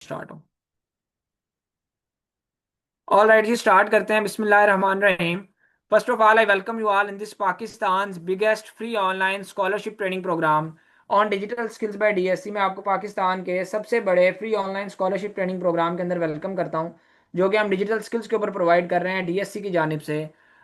Start हो। All right जी, start करते हैं। बिस्मिल्लाह रहमान रहीम। First of all, I welcome you all in this Pakistan biggest free online scholarship training program on digital skills by DSC. मैं आपको पाकिस्तान के सबसे बड़े free online scholarship training program के अंदर वेलकम करता हूं, जो कि हम डिजिटल स्किल्स के ऊपर प्रोवाइड कर रहे हैं डीएससी की जानिब से।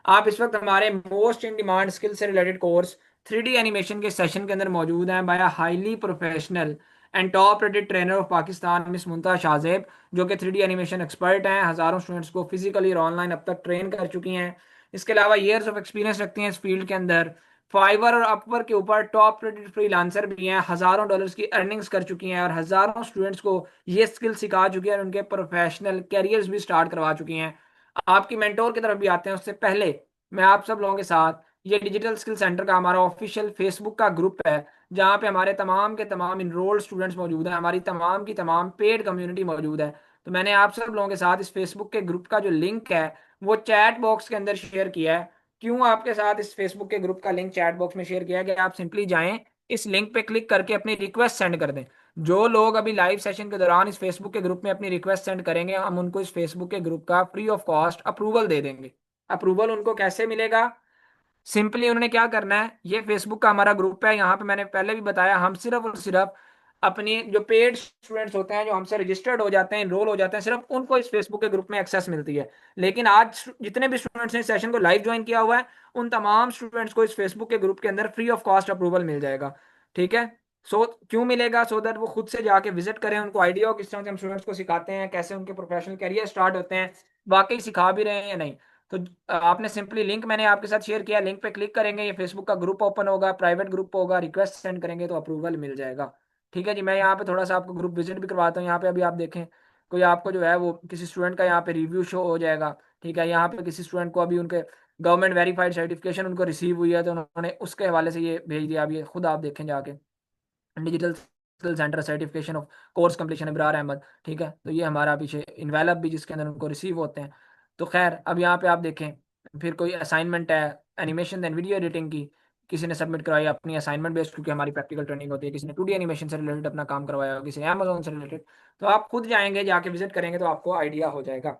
आप इस वक्त हमारे मोस्ट इन डिमांड स्किल्स से रिलेटेड कोर्स 3D एनिमेशन के सेशन के अंदर मौजूद हैं by highly professional and top rated trainer of Pakistan miss Mumtaz Shahzeb, जो कि 3D एनिमेशन एक्सपर्ट हैं। हज़ारों स्टूडेंट्स को फिजिकली और ऑनलाइन अब तक ट्रेन कर चुकी हैं। इसके अलावा ईयर्स ऑफ एक्सपीरियंस रखती हैं इस फील्ड के अंदर। फाइवर और अपवर के ऊपर टॉप रेटेड फ्रीलांसर भी हैं। हज़ारों डॉलर्स की अर्निंग्स कर चुकी हैं और हज़ारों स्टूडेंट्स को ये स्किल सिखा चुकी हैं और उनके प्रोफेशनल कैरियर्स भी स्टार्ट करवा चुकी हैं। आपकी मेंटोर की तरफ भी आते हैं, उससे पहले मैं आप सब लोगों के साथ, ये डिजिटल स्किल सेंटर का हमारा ऑफिशियल फेसबुक का ग्रुप है, जहाँ पे हमारे तमाम के तमाम इनरोल्ड स्टूडेंट्स मौजूद हैं, हमारी तमाम की तमाम पेड कम्युनिटी मौजूद है। तो मैंने आप सब लोगों के साथ इस फेसबुक के ग्रुप का जो लिंक है वो चैट बॉक्स के अंदर शेयर किया है। क्यों आपके साथ इस फेसबुक के ग्रुप का लिंक चैट बॉक्स में शेयर किया है कि आप सिंपली जाएं, इस लिंक पे क्लिक करके अपनी रिक्वेस्ट सेंड कर दें। जो लोग अभी लाइव सेशन के दौरान इस फेसबुक के ग्रुप में अपनी रिक्वेस्ट सेंड करेंगे, हम उनको इस फेसबुक के ग्रुप का फ्री ऑफ कॉस्ट अप्रूवल दे देंगे। अप्रूवल उनको कैसे मिलेगा? सिंपली उन्होंने क्या करना है, ये फेसबुक का हमारा ग्रुप है, यहाँ पे मैंने पहले भी बताया, हम सिर्फ और सिर्फ अपनी जो पेड स्टूडेंट्स होते हैं, जो हमसे रजिस्टर्ड हो जाते हैं, इनरोल हो जाते हैं, सिर्फ उनको इस फेसबुक के ग्रुप में एक्सेस मिलती है। लेकिन आज जितने भी स्टूडेंट्स ने इस सेशन को लाइव ज्वाइन किया हुआ है, उन तमाम स्टूडेंट्स को इस फेसबुक के ग्रुप के अंदर फ्री ऑफ कॉस्ट अप्रूवल मिल जाएगा। ठीक है। क्यों मिलेगा? सो दैट वो खुद से जाके विजिट करें, उनको आइडिया हो किस तरह से हम स्टूडेंट्स को सिखाते हैं, कैसे उनके प्रोफेशनल करियर स्टार्ट होते हैं, वाकई सिखा भी रहे हैं या नहीं। तो आपने सिंपली लिंक मैंने आपके साथ शेयर किया, लिंक पे क्लिक करेंगे, ये फेसबुक का ग्रुप ओपन होगा, प्राइवेट ग्रुप होगा, रिक्वेस्ट सेंड करेंगे तो अप्रूवल मिल जाएगा। ठीक है जी। मैं यहाँ पे थोड़ा सा आपको ग्रुप विजिट भी करवाता हूँ। यहाँ पे अभी आप देखें, कोई आपको जो है वो किसी स्टूडेंट का यहाँ पे रिव्यू शो हो जाएगा। ठीक है। यहाँ पे किसी स्टूडेंट को अभी उनके गवर्नमेंट वेरीफाइड सर्टिफिकेशन उनको रिसीव हुई है, तो उन्होंने उसके हवाले से ये भेज दिया। अभी ये खुद आप देखें जाके, digital skill centre certification of course completion Ibrar Ahmad. ठीक है। तो ये हमारा पीछे इनवेलप भी जिसके अंदर उनको रिसीव होते हैं। तो खैर, अब यहाँ पे आप देखें, फिर कोई असाइनमेंट है, एनिमेशन एंड वीडियो एडिटिंग की किसी ने सबमिट करवाई अपनी असाइनमेंट बेस्ड, क्योंकि हमारी प्रैक्टिकल ट्रेनिंग होती है। किसी ने 2D एनिमेशन से रिलेटेड अपना काम करवाया, किसी ने अमेजोन से रिलेटेड। तो आप खुद जाएंगे, जाके विजिट करेंगे तो आपको आइडिया हो जाएगा।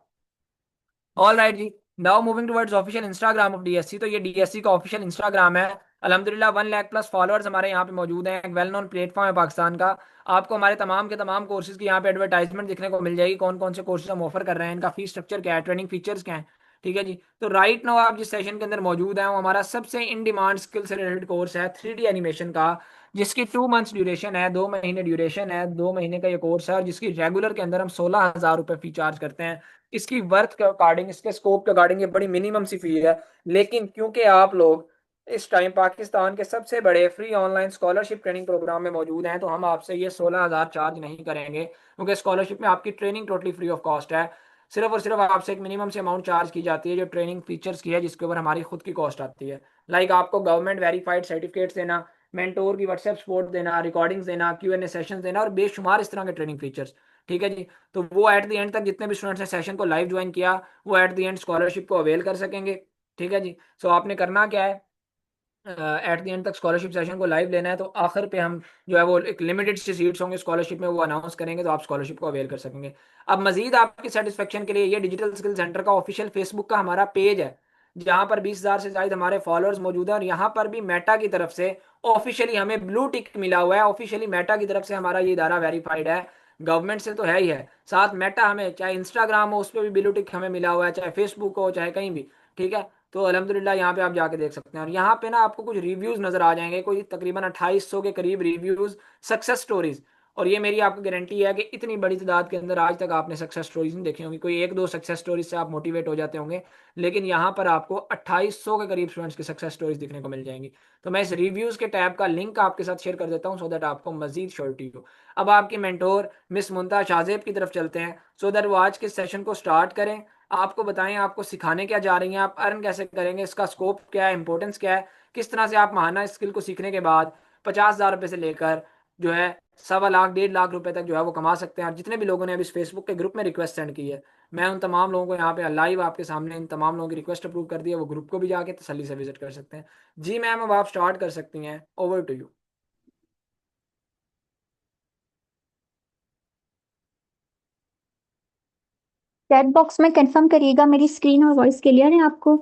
ऑल राइट जी। Now moving towards official Instagram of DSC. तो ये डीएससी का ऑफिशियल इंस्टाग्राम है। अल्हम्दुलिल्लाह 1 लाख प्लस फॉलोअर्स हमारे यहाँ पे मौजूद हैं। एक वेल नोन प्लेटफॉर्म है पाकिस्तान का। आपको हमारे तमाम के तमाम कोर्सेज की यहाँ पे एडवर्टाइजमेंट दिखने को मिल जाएगी, कौन कौन से कोर्सेज हम ऑफर कर रहे हैं, इनका फीस स्ट्रक्चर क्या है, ट्रेनिंग फीचर्स क्या है। ठीक है जी। तो राइट नाउ आप जिस सेशन के अंदर मौजूद हैं वो हमारा सबसे इन डिमांड स्किल से रिलेटेड कोर्स है 3D एनिमेशन का, जिसकी 2 मंथ्स ड्यूरेशन है, 2 महीने ड्यूरेशन है, 2 महीने का ये कोर्स है, और जिसकी रेगुलर के अंदर हम 16,000 रुपये फी चार्ज करते हैं। इसकी वर्थ के अकॉर्डिंग, इसके स्कोप के अकॉर्डिंग ये बड़ी मिनिमम सी फी है। लेकिन क्योंकि आप लोग इस टाइम पाकिस्तान के सबसे बड़े free online scholarship training programme में मौजूद हैं, तो हम आपसे ये 16,000 चार्ज नहीं करेंगे, क्योंकि स्कॉलरशिप में आपकी training totally free of cost है। सिर्फ और सिर्फ आपसे एक मिनिमम से अमाउंट चार्ज की जाती है, जो ट्रेनिंग फीचर्स की है, जिसके ऊपर हमारी खुद की कॉस्ट आती है। लाइक आपको गवर्नमेंट वेरीफाइड सर्टिफिकेट्स देना, मेंटोर की व्हाट्सएप सपोर्ट देना, रिकॉर्डिंग्स देना, Q&A सेशंस देना, और बेशुमार इस तरह के ट्रेनिंग फीचर्स। ठीक है जी। तो वो एट द एंड तक जितने भी स्टूडेंट्स ने सेशन को लाइव ज्वाइन किया, वो एट द एंड स्कॉलरशिप को अवेल कर सकेंगे। ठीक है जी। सो आपने करना क्या है, एट द एंड तक स्कॉलरशिप सेशन को लाइव लेना है, तो आखिर पे हम जो है वो एक लिमिटेड सी सीट्स होंगे स्कॉलरशिप में, वो अनाउंस करेंगे, तो आप स्कॉलरशिप को अवेल कर सकेंगे। अब मजीद आपकी सेटिस्फेक्शन के लिए, ये डिजिटल स्किल सेंटर का ऑफिशियल फेसबुक का हमारा पेज है, जहां पर 20,000 से ज्यादा हमारे फॉलोअर्स मौजूद हैं, और यहाँ पर भी मेटा की तरफ से ऑफिशियली हमें ब्लू टिक मिला हुआ है। ऑफिशियली मेटा की तरफ से हमारा ये इदारा वेरीफाइड है, गवर्नमेंट से तो है ही है, साथ मेटा हमें, चाहे इंस्टाग्राम हो उस पर भी ब्लू टिक हमें मिला हुआ है, चाहे फेसबुक हो, चाहे कहीं भी। ठीक है। तो अल्हम्दुलिल्लाह यहाँ पे आप जाके देख सकते हैं, और यहाँ पे ना आपको कुछ रिव्यूज नजर आ जाएंगे, कोई तकरीबन 2800 के करीब रिव्यूज, सक्सेस स्टोरीज। और ये मेरी आपको गारंटी है कि इतनी बड़ी तादाद के अंदर आज तक आपने सक्सेस स्टोरीज नहीं देखी होंगी, कोई एक दो सक्सेस स्टोरीज से आप मोटिवेट हो जाते होंगे, लेकिन यहाँ पर आपको 2800 के करीब स्टूडेंट्स की सक्सेस स्टोरीज दिखने को मिल जाएंगी। तो मैं इस रिव्यूज के टैब का लिंक आपके साथ शेयर कर देता हूँ, सो दैट आपको मजीद श्योरिटी हो। अब आपकी मेंटोर मिस मुमताज शाहजेब की तरफ चलते हैं, सो दैट वो आज के सेशन को स्टार्ट करें, आपको बताएं आपको सिखाने क्या जा रही हैं, आप अर्न कैसे करेंगे, इसका स्कोप क्या है, इंपॉर्टेंस क्या है, किस तरह से आप महाना स्किल को सीखने के बाद 50,000 रुपये से लेकर जो है 1.25 लाख 1.5 लाख रुपए तक जो है वो कमा सकते हैं। और जितने भी लोगों ने अभी इस फेसबुक के ग्रुप में रिक्वेस्ट सेंड की है, मैं उन तमाम लोगों को यहाँ पे लाइव आपके सामने इन तमाम लोगों की रिक्वेस्ट अप्रूव कर दी है, वो ग्रुप को भी जाके तसल्ली से विजिट कर सकते हैं। जी मैम, अब आप स्टार्ट कर सकती हैं, over to you. Chat box में कंफर्म करिएगा मेरी स्क्रीन और वॉइस क्लियर है आपको।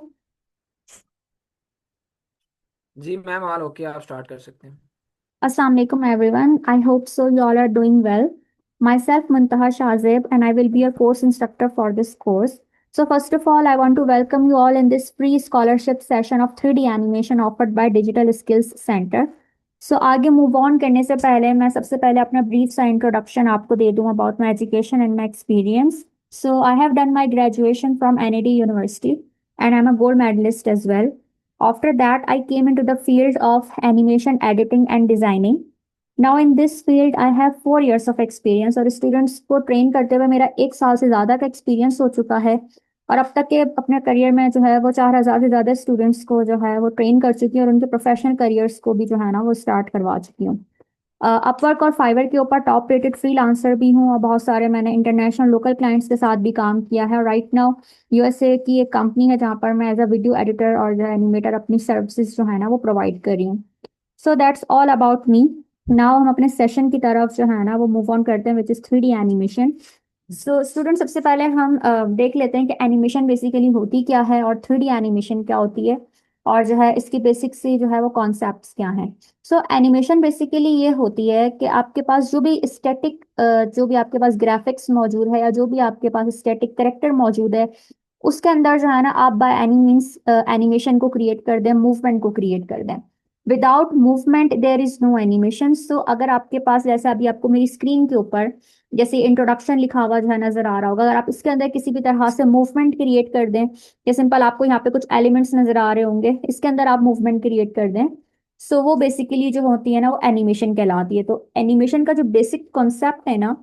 जी मैम, ऑल ओके, आप स्टार्ट कर सकते हैं। Assalamu alaikum everyone. I hope so you all are doing well. Myself Muntaha Shazeb and I will be your course instructor for this course. So first of all, I want to welcome you all in this free scholarship session of 3D animation offered by Digital Skills Center. So आगे move on करने से पहले मैं सबसे पहले अपना brief सा introduction आपको दे दूँ about my education and my experience. So I have done my graduation from NAD University and I'm a gold medalist as well. After that, I came into the field of animation editing and designing. Now in this field, I have 4 years of experience और students को train करते हुए मेरा 1 साल से ज़्यादा का experience हो चुका है। और अब तक के अपने करियर में जो है वो 4,000 से ज़्यादा स्टूडेंट्स को जो है वो ट्रेन कर चुकी हूँ और उनके प्रोफेशनल करियर्स को भी जो है ना वो स्टार्ट करवा चुकी हूँ। अपवर्क और फाइवर के ऊपर टॉप रेटेड फ्रीलांसर भी हूँ और बहुत सारे मैंने इंटरनेशनल लोकल क्लाइंट्स के साथ भी काम किया है। राइट नाउ यूएसए की एक कंपनी है जहाँ पर मैं एज अ वीडियो एडिटर और जो एनिमेटर अपनी सर्विसेज जो है ना वो प्रोवाइड कर रही हूँ। So that's all about me. Now हम अपने सेशन की तरफ जो है ना वो मूव ऑन करते हैं which is 3D animation. So student सबसे पहले हम देख लेते हैं कि एनिमेशन बेसिकली होती क्या है और 3D एनिमेशन क्या होती है और जो है इसकी बेसिक से जो है वो कॉन्सेप्ट्स क्या हैं। सो एनिमेशन बेसिकली ये होती है कि आपके पास जो भी स्टैटिक जो भी आपके पास ग्राफिक्स मौजूद है या जो भी आपके पास स्टैटिक करेक्टर मौजूद है उसके अंदर जो है ना आप बाय एनी मीन्स एनिमेशन को क्रिएट कर दें, मूवमेंट को क्रिएट कर दें। Without movement there is no animation. So अगर आपके पास जैसे अभी आपको मेरी स्क्रीन के ऊपर जैसे इंट्रोडक्शन लिखा हुआ जो है नजर आ रहा होगा, अगर आप इसके अंदर किसी भी तरह से मूवमेंट क्रिएट कर दें या सिंपल आपको यहाँ पे कुछ एलिमेंट्स नजर आ रहे होंगे इसके अंदर आप मूवमेंट क्रिएट कर दें, सो वो बेसिकली जो होती है ना वो एनिमेशन कहलाती है। तो एनिमेशन का जो बेसिक कॉन्सेप्ट है ना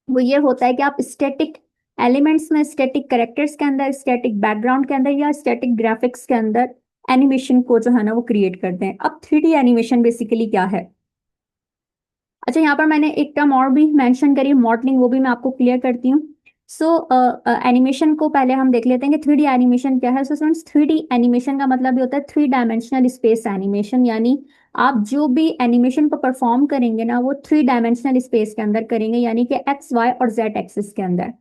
वो ये होता है कि आप स्टैटिक एलिमेंट्स में, स्टैटिक कैरेक्टर्स के अंदर, स्टैटिक बैकग्राउंड के अंदर या स्टैटिक ग्राफिक्स के अंदर एनिमेशन को जो है ना वो क्रिएट करते हैं। अब 3D एनिमेशन बेसिकली क्या है? अच्छा, यहाँ पर मैंने एक टर्म और भी मेंशन करी, मॉडलिंग, वो भी मैं आपको क्लियर करती हूँ। सो एनिमेशन को पहले हम देख लेते हैं कि 3D एनिमेशन क्या है। सो फ्रेंड्स, 3D एनिमेशन का मतलब ये होता है 3 डायमेंशनल स्पेस एनिमेशन, यानी आप जो भी एनिमेशन को परफॉर्म करेंगे ना वो 3 डायमेंशनल स्पेस के अंदर करेंगे, यानी कि एक्स वाई और जेड एक्सिस के अंदर।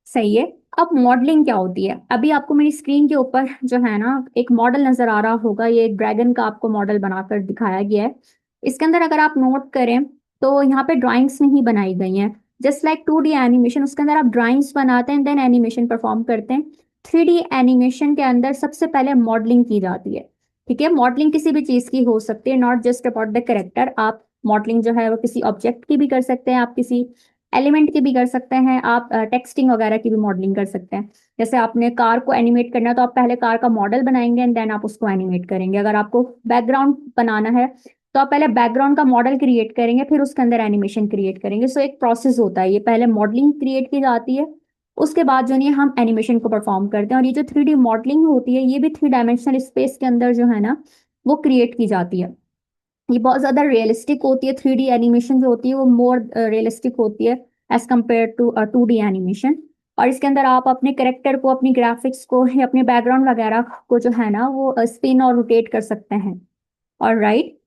सही है। अब मॉडलिंग क्या होती है? अभी आपको मेरी स्क्रीन के ऊपर जो है ना एक मॉडल नजर आ रहा होगा, ये एक ड्रैगन का आपको मॉडल बनाकर दिखाया गया है। इसके अंदर अगर आप नोट करें तो यहाँ पे ड्राइंग्स नहीं बनाई गई हैं। जस्ट लाइक 2D एनिमेशन, उसके अंदर आप ड्राइंग्स बनाते हैं देन एनिमेशन परफॉर्म करते हैं। 3D एनिमेशन के अंदर सबसे पहले मॉडलिंग की जाती है। ठीक है, मॉडलिंग किसी भी चीज की हो सकती है, not just about the character. आप मॉडलिंग जो है वो किसी ऑब्जेक्ट की भी कर सकते हैं, आप किसी एलिमेंट की भी कर सकते हैं, आप टेक्सटिंग वगैरह की भी मॉडलिंग कर सकते हैं। जैसे आपने कार को एनिमेट करना है तो आप पहले कार का मॉडल बनाएंगे एंड देन आप उसको एनिमेट करेंगे। अगर आपको बैकग्राउंड बनाना है तो आप पहले बैकग्राउंड का मॉडल क्रिएट करेंगे फिर उसके अंदर एनिमेशन क्रिएट करेंगे। सो एक प्रोसेस होता है, ये पहले मॉडलिंग क्रिएट की जाती है, उसके बाद जो नहीं हम एनिमेशन को परफॉर्म करते हैं। और ये जो 3D मॉडलिंग होती है ये भी 3 डायमेंशनल स्पेस के अंदर जो है ना वो क्रिएट की जाती है। ये बहुत ज्यादा रियलिस्टिक होती है। 3D एनिमेशन जो होती है वो मोर रियलिस्टिक होती है as compare to 2D animation. और इसके अंदर आप अपने करेक्टर को, अपनी ग्राफिक्स को या अपने बैकग्राउंड वगैरह को जो है ना वो स्पिन और रोटेट कर सकते हैं। और राइट,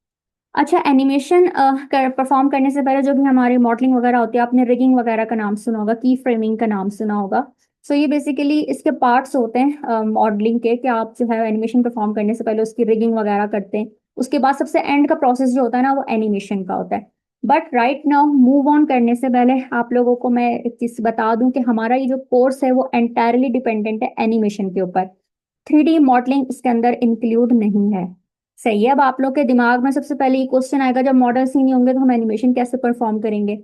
अच्छा, एनिमेशन परफॉर्म करने से पहले जो भी हमारी मॉडलिंग वगैरह होती है, आपने रिगिंग वगैरह का नाम सुना होगा, की फ्रेमिंग का नाम सुना होगा। सो ये बेसिकली इसके पार्ट्स होते हैं मॉडलिंग के, कि आप जो है एनिमेशन परफॉर्म करने से पहले उसकी रिगिंग वगैरह करते हैं। उसके बाद सबसे एंड का प्रोसेस जो होता है ना वो एनिमेशन का होता है। But right now move on करने से पहले आप लोगों को मैं एक चीज बता दूं कि हमारा ये जो कोर्स है वो एंटायरली डिपेंडेंट है एनिमेशन के ऊपर। 3D मॉडलिंग इसके अंदर इंक्लूड नहीं है। सही है। अब आप लोग के दिमाग में सबसे पहले ये क्वेश्चन आएगा, जब मॉडल्स ही नहीं होंगे तो हम एनिमेशन कैसे परफॉर्म करेंगे?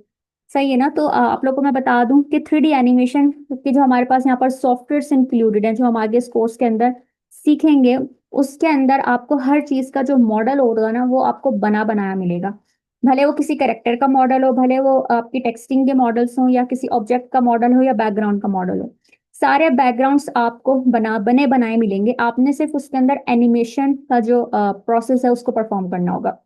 सही है ना। तो आप लोग को मैं बता दूं कि 3D एनिमेशन के जो हमारे पास यहाँ पर सॉफ्टवेयर इंक्लूडेड हैं जो हम आगे इस कोर्स के अंदर सीखेंगे, उसके अंदर आपको हर चीज का जो मॉडल होगा ना वो आपको बना बनाया मिलेगा। भले वो किसी करेक्टर का मॉडल हो, भले वो आपकी टेक्सटिंग के मॉडल्स हो या किसी ऑब्जेक्ट का मॉडल हो या बैकग्राउंड का मॉडल हो, सारे बैकग्राउंड्स आपको बने बनाए मिलेंगे। आपने सिर्फ उसके अंदर एनिमेशन का जो प्रोसेस है उसको परफॉर्म करना होगा।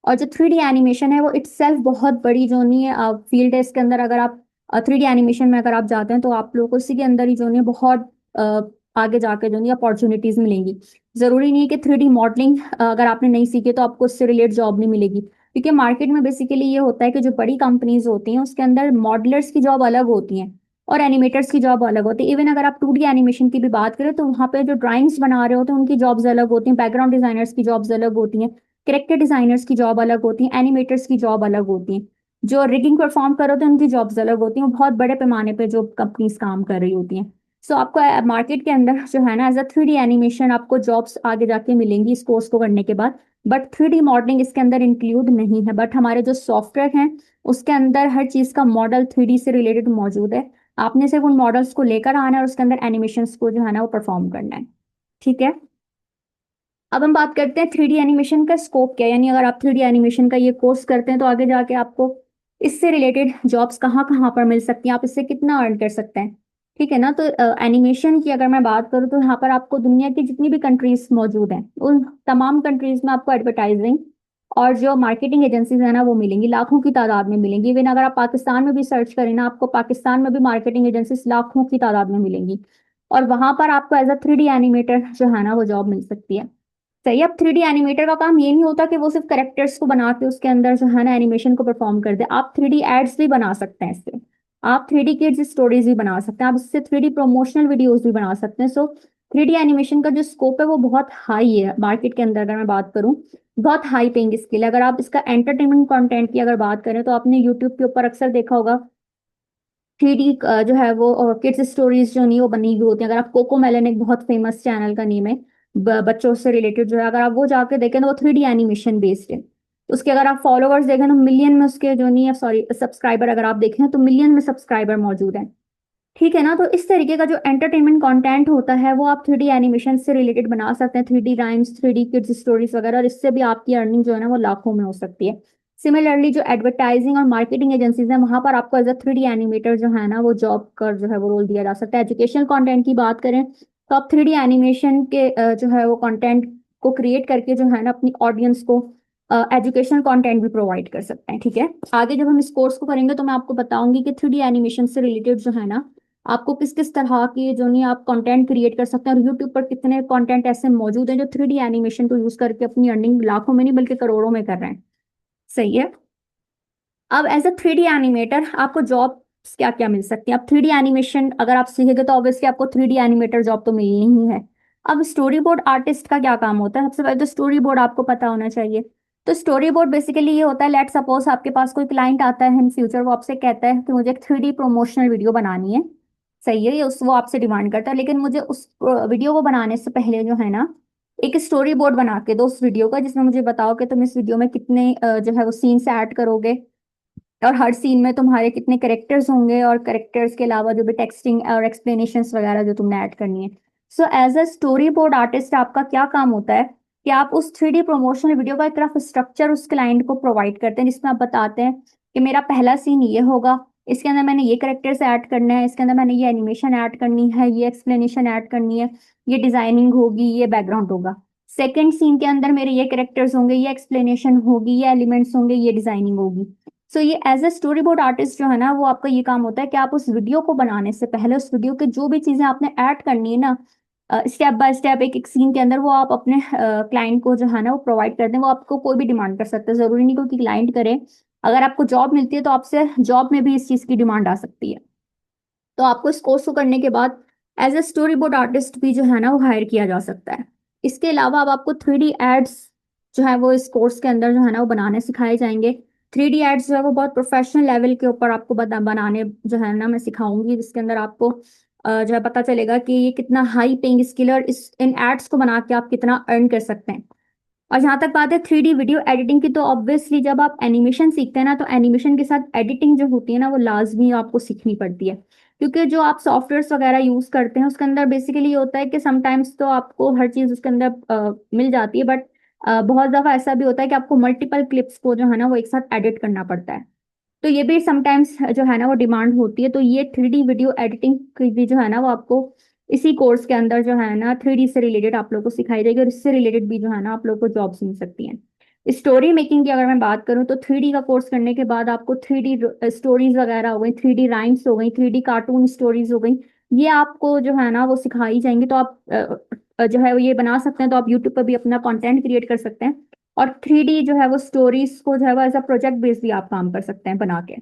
और जो 3D एनिमेशन है वो इटसेल्फ बहुत बड़ी जो नहीं है फील्ड है। इसके अंदर अगर आप 3D एनिमेशन में अगर आप जाते हैं तो आप लोगों को इसी के अंदर ही जो नहीं है बहुत आगे जाके जो नहीं अपॉर्चुनिटीज मिलेंगी। जरूरी नहीं है कि 3D मॉडलिंग अगर आपने नहीं सीखी तो आपको उससे रिलेटेड जॉब नहीं मिलेगी, क्योंकि मार्केट में बेसिकली ये होता है कि जो बड़ी कंपनीज होती हैं उसके अंदर मॉडलर्स की जॉब अलग होती हैं और एनिमेटर्स की जॉब अलग होती है। इवन अगर आप 2D एनिमेशन की भी बात करें तो वहाँ पे जो ड्राइंग्स बना रहे होते हैं उनकी जॉब्स अलग होती हैं, बैकग्राउंड डिजाइनर्स की जॉब्स अलग होती हैं, कैरेक्टर डिजाइनर्स की जॉब अलग होती है, एनिमेटर्स की जॉब अलग होती है, जो रिगिंग परफॉर्म कर रहे होते हैं उनकी जॉब्स अलग होती हैं। बहुत बड़े पैमाने पे जो कंपनीज काम कर रही होती हैं। सो आपको मार्केट के अंदर जो है ना एज अ 3D एनिमेशन आपको जॉब्स आगे जाके मिलेंगी इस कोर्स को करने के बाद। बट 3D मॉडलिंग इसके अंदर इंक्लूड नहीं है, बट हमारे जो सॉफ्टवेयर हैं उसके अंदर हर चीज का मॉडल 3D से रिलेटेड मौजूद है। आपने सिर्फ उन मॉडल्स को लेकर आना है और उसके अंदर एनिमेशंस को जो है ना वो परफॉर्म करना है। ठीक है। अब हम बात करते हैं 3D एनिमेशन का स्कोप क्या है, यानी अगर आप 3D एनिमेशन का ये कोर्स करते हैं तो आगे जाके आपको इससे रिलेटेड जॉब्स कहाँ कहाँ पर मिल सकती हैं, आप इससे कितना अर्न कर सकते हैं। ठीक है ना। तो एनिमेशन की अगर मैं बात करूँ तो यहाँ पर आपको दुनिया की जितनी भी कंट्रीज मौजूद हैं उन तमाम कंट्रीज में आपको एडवर्टाइजिंग और जो मार्केटिंग एजेंसीज है ना वो मिलेंगी, लाखों की तादाद में मिलेंगी। इवन अगर आप पाकिस्तान में भी सर्च करें ना आपको पाकिस्तान में भी मार्केटिंग एजेंसीज लाखों की तादाद में मिलेंगी। और वहां पर आपको एज अ 3D एनिमेटर जो है ना वो जॉब मिल सकती है। सही। अब 3D एनिमेटर का काम ये नहीं होता कि वो सिर्फ करेक्टर्स को बना के उसके अंदर जो है ना एनिमेशन को परफॉर्म कर दे। आप 3D एड्स भी बना सकते हैं इससे। आप 3D किड्स स्टोरीज भी बना सकते हैं, आप इससे 3D प्रमोशनल वीडियोस भी बना सकते हैं। सो 3D एनिमेशन का जो स्कोप है वो बहुत हाई है मार्केट के अंदर। अगर मैं बात करूं बहुत हाई पेइंग स्किल है। अगर आप इसका एंटरटेनमेंट कंटेंट की अगर बात करें तो आपने यूट्यूब के ऊपर अक्सर देखा होगा 3D जो है वो किड्स स्टोरीज जो नहीं वो बनी हुई होती है। अगर आप कोको मेलन एक बहुत फेमस चैनल का नेम है, बच्चों से रिलेटेड जो है, अगर आप वो जाके देखें तो वो 3D एनिमेशन बेस्ड है। उसके अगर आप फॉलोअर्स देखें तो मिलियन में उसके जो नहीं है, सॉरी सब्सक्राइबर अगर आप देखें तो मिलियन में सब्सक्राइबर मौजूद हैं। ठीक है ना। तो इस तरीके का जो एंटरटेनमेंट कंटेंट होता है वो आप 3D एनिमेशन से रिलेटेड बना सकते हैं, 3D rhymes, 3D kids stories वगैरह, और इससे भी आपकी अर्निंग जो है ना वो लाखों में हो सकती है। सिमिलरली जो एडवर्टाइजिंग और मार्केटिंग एजेंसीज हैं वहां पर आपको एज अ 3D एनिमेटर जो है ना वो जॉब कर जो है वो रोल दिया जा सकता है। एजुकेशनल कंटेंट की बात करें तो आप 3D एनिमेशन के जो है वो कंटेंट को क्रिएट करके जो है ना अपनी ऑडियंस को एजुकेशनल कंटेंट भी प्रोवाइड कर सकते हैं। ठीक है। आगे जब हम इस कोर्स को करेंगे तो मैं आपको बताऊंगी कि 3D एनिमेशन से रिलेटेड जो है ना आपको किस किस तरह की जो नहीं आप कंटेंट क्रिएट कर सकते हैं, और यूट्यूब पर कितने कंटेंट ऐसे मौजूद हैं जो 3D एनिमेशन को यूज करके अपनी अर्निंग लाखों में नहीं बल्कि करोड़ों में कर रहे हैं। सही है। अब एज अ 3D एनिमेटर आपको जॉब क्या क्या मिल सकती है। अब 3D एनिमेशन अगर आप सीखेंगे तो ऑब्वियसली आपको 3D एनिमेटर जॉब तो मिलनी ही है। अब स्टोरी बोर्ड आर्टिस्ट का क्या काम होता है, सबसे पहले तो स्टोरी बोर्ड आपको पता होना चाहिए। तो स्टोरी बोर्ड बेसिकली ये होता है, लेट सपोज आपके पास कोई क्लाइंट आता है इन फ्यूचर, वो आपसे कहता है कि मुझे एक 3D प्रमोशनल वीडियो बनानी है। सही है। ये उस वो आपसे डिमांड करता है, लेकिन मुझे उस वीडियो को बनाने से पहले जो है ना एक स्टोरी बोर्ड बना के दो उस वीडियो का, जिसमें मुझे बताओ कि तुम इस वीडियो में कितने जो है वो सीन्स ऐड करोगे, और हर सीन में तुम्हारे कितने करेक्टर्स होंगे, और करेक्टर्स के अलावा जो भी टेक्सटिंग और एक्सप्लेनेशंस वगैरह जो तुमने ऐड करनी है। So as a storyboard artist आपका क्या काम होता है कि आप उस 3D प्रमोशनल वीडियो का एक रफ स्ट्रक्चर उस क्लाइंट को प्रोवाइड करते हैं, जिसमें आप बताते हैं कि मेरा पहला सीन ये होगा, इसके अंदर मैंने ये करेक्टर्स ऐड करना है, इसके अंदर मैंने ये एनिमेशन ऐड करनी है, ये एक्सप्लेनेशन ऐड करनी है, ये डिजाइनिंग होगी, ये बैकग्राउंड होगा। सेकेंड सीन के अंदर मेरे ये करेक्टर्स होंगे, ये एक्सप्लेनेशन होगी, ये एलिमेंट्स होंगे, ये डिजाइनिंग होगी। सो ये as a storyboard artist जो है ना वो आपका ये काम होता है कि आप उस वीडियो को बनाने से पहले उस वीडियो के जो भी चीजें आपने ऐड करनी है ना स्टेप बाय स्टेप एक एक सीन के अंदर वो आप अपने क्लाइंट को जो है ना वो प्रोवाइड करते हैं। वो आपको कोई भी डिमांड कर सकते हैं, जरूरी नहीं कोई क्लाइंट करे। अगर आपको जॉब मिलती है तो आपसे जॉब में भी इस चीज की डिमांड आ सकती है। तो आपको इस कोर्स को करने के बाद as a storyboard artist भी जो है ना वो हायर किया जा सकता है। इसके अलावा अब आपको 3D एड्स जो है वो इस कोर्स के अंदर जो है ना वो बनाने सिखाए जाएंगे। 3D एड्स जो है वो बहुत प्रोफेशनल लेवल के ऊपर आपको बनाने जो है ना मैं सिखाऊंगी, जिसके अंदर आपको जो है पता चलेगा कि ये कितना हाई पेइंग स्किल है और इस इन एड्स को बना के आप कितना अर्न कर सकते हैं। और जहां तक बात है 3D वीडियो एडिटिंग की, तो ऑब्वियसली जब आप एनिमेशन सीखते हैं ना तो एनिमेशन के साथ एडिटिंग जो होती है ना वो लाजमी आपको सीखनी पड़ती है। क्योंकि जो आप सॉफ्टवेयर्स वगैरह यूज करते हैं उसके अंदर बेसिकली ये होता है कि समटाइम्स तो आपको हर चीज उसके अंदर मिल जाती है, बट बहुत दफा ऐसा भी होता है कि आपको मल्टीपल क्लिप्स को जो है ना वो एक साथ एडिट करना पड़ता है। तो ये भी समटाइम्स जो है ना वो डिमांड होती है। तो ये 3D वीडियो एडिटिंग की भी जो है ना वो आपको इसी कोर्स के अंदर जो है ना 3D से रिलेटेड आप लोग को सिखाई जाएगी, और इससे रिलेटेड भी जो है ना आप लोग को जॉब्स मिल सकती हैं। स्टोरी मेकिंग की अगर मैं बात करूं तो 3D का कोर्स करने के बाद आपको 3D स्टोरीज वगैरह हो गई, 3D राइम्स हो गई, 3D कार्टून स्टोरीज हो गई, ये आपको जो है ना वो सिखाई जाएंगी। तो आप जो है वो ये बना सकते हैं। तो आप यूट्यूब पर भी अपना कंटेंट क्रिएट कर सकते हैं, और 3D जो है वो स्टोरीज को जो है वो एज अ प्रोजेक्ट बेस भी आप काम कर सकते हैं बना के।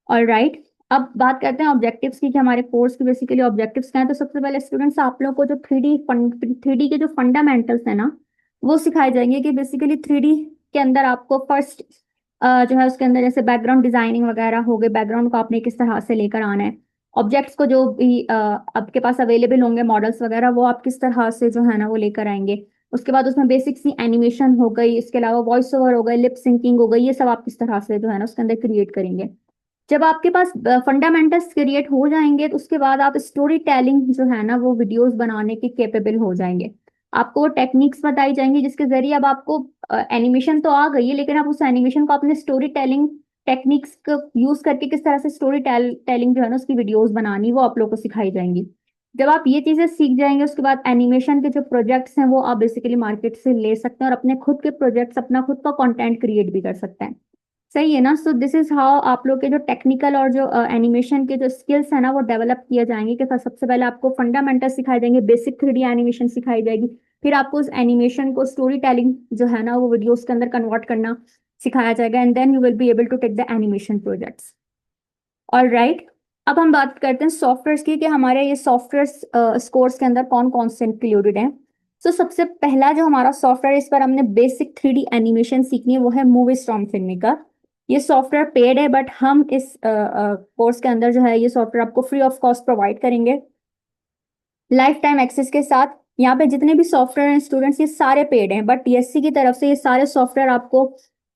All right. अब बात करते हैं ऑब्जेक्टिव्स की कि हमारे कोर्स की बेसिकली ऑब्जेक्टिव्स क्या हैं। तो सबसे पहले स्टूडेंट्स आप लोगों को जो थ्री डी के जो फंडामेंटल्स है ना वो सिखाए जाएंगे कि बेसिकली थ्री डी के अंदर आपको फर्स्ट जो है उसके अंदर जैसे बैकग्राउंड डिजाइनिंग वगैरह हो गए, बैकग्राउंड को आपने किस तरह से लेकर आना है, ऑब्जेक्ट्स को जो भी आपके पास अवेलेबल होंगे मॉडल्स वगैरह वो आप किस तरह से जो है ना वो लेकर आएंगे। उसके बाद उसमें बेसिक सी एनिमेशन हो गई, इसके अलावा वॉइस ओवर हो गई, लिप सिंकिंग हो गई, ये सब आप किस तरह से जो है ना उसके अंदर क्रिएट करेंगे। जब आपके पास फंडामेंटल्स क्रिएट हो जाएंगे तो उसके बाद आप स्टोरी टेलिंग जो है ना वो वीडियोस बनाने के केपेबल हो जाएंगे। आपको वो टेक्निक्स बताई जाएंगी जिसके जरिए अब आपको एनिमेशन तो आ गई है, लेकिन आप उस एनिमेशन को अपने स्टोरी टेलिंग टेक्निक्स को यूज करके किस तरह से स्टोरी टेलिंग जो है ना उसकी वीडियोस बनानी वो आप लोग को सिखाई जाएंगी। जब आप ये चीजें सीख जाएंगे उसके बाद एनिमेशन के जो प्रोजेक्ट्स हैं वो आप बेसिकली मार्केट से ले सकते हैं और अपने खुद के प्रोजेक्ट्स अपना खुद का कंटेंट क्रिएट भी कर सकते हैं। सही है ना। सो दिस इज हाउ आप लोग के जो टेक्निकल और जो एनिमेशन के जो स्किल्स है ना वो डेवलप किए जाएंगे कि सबसे पहले आपको फंडामेंटल सिखाए जाएंगे, बेसिक थ्री डी एनिमेशन सिखाई जाएगी, फिर आपको उस एनिमेशन को स्टोरी टेलिंग जो है ना वो वीडियोस के अंदर कन्वर्ट करना सिखाया जाएगा and then you will be able to take the animation projects. All right. अब हम बात करते हैं सॉफ्टवेयर की कि हमारे ये सॉफ्टवेयर कोर्स के अंदर कौन कौन से इंक्लूडेड हैं। तो सबसे पहला जो हमारा सॉफ्टवेयर इस पर हमने बेसिक थ्री डी एनिमेशन सीखनी है वो है मूवी स्टॉर्म फिल्मेकर। ये सॉफ्टवेयर पेड है बट हम इस कोर्स के अंदर जो है ये सॉफ्टवेयर आपको फ्री ऑफ कॉस्ट प्रोवाइड करेंगे लाइफ टाइम एक्सेस के साथ। यहाँ पे जितने भी सॉफ्टवेयर हैं स्टूडेंट्स ये सारे पेड हैं बट टीएससी की तरफ से ये सारे सॉफ्टवेयर आपको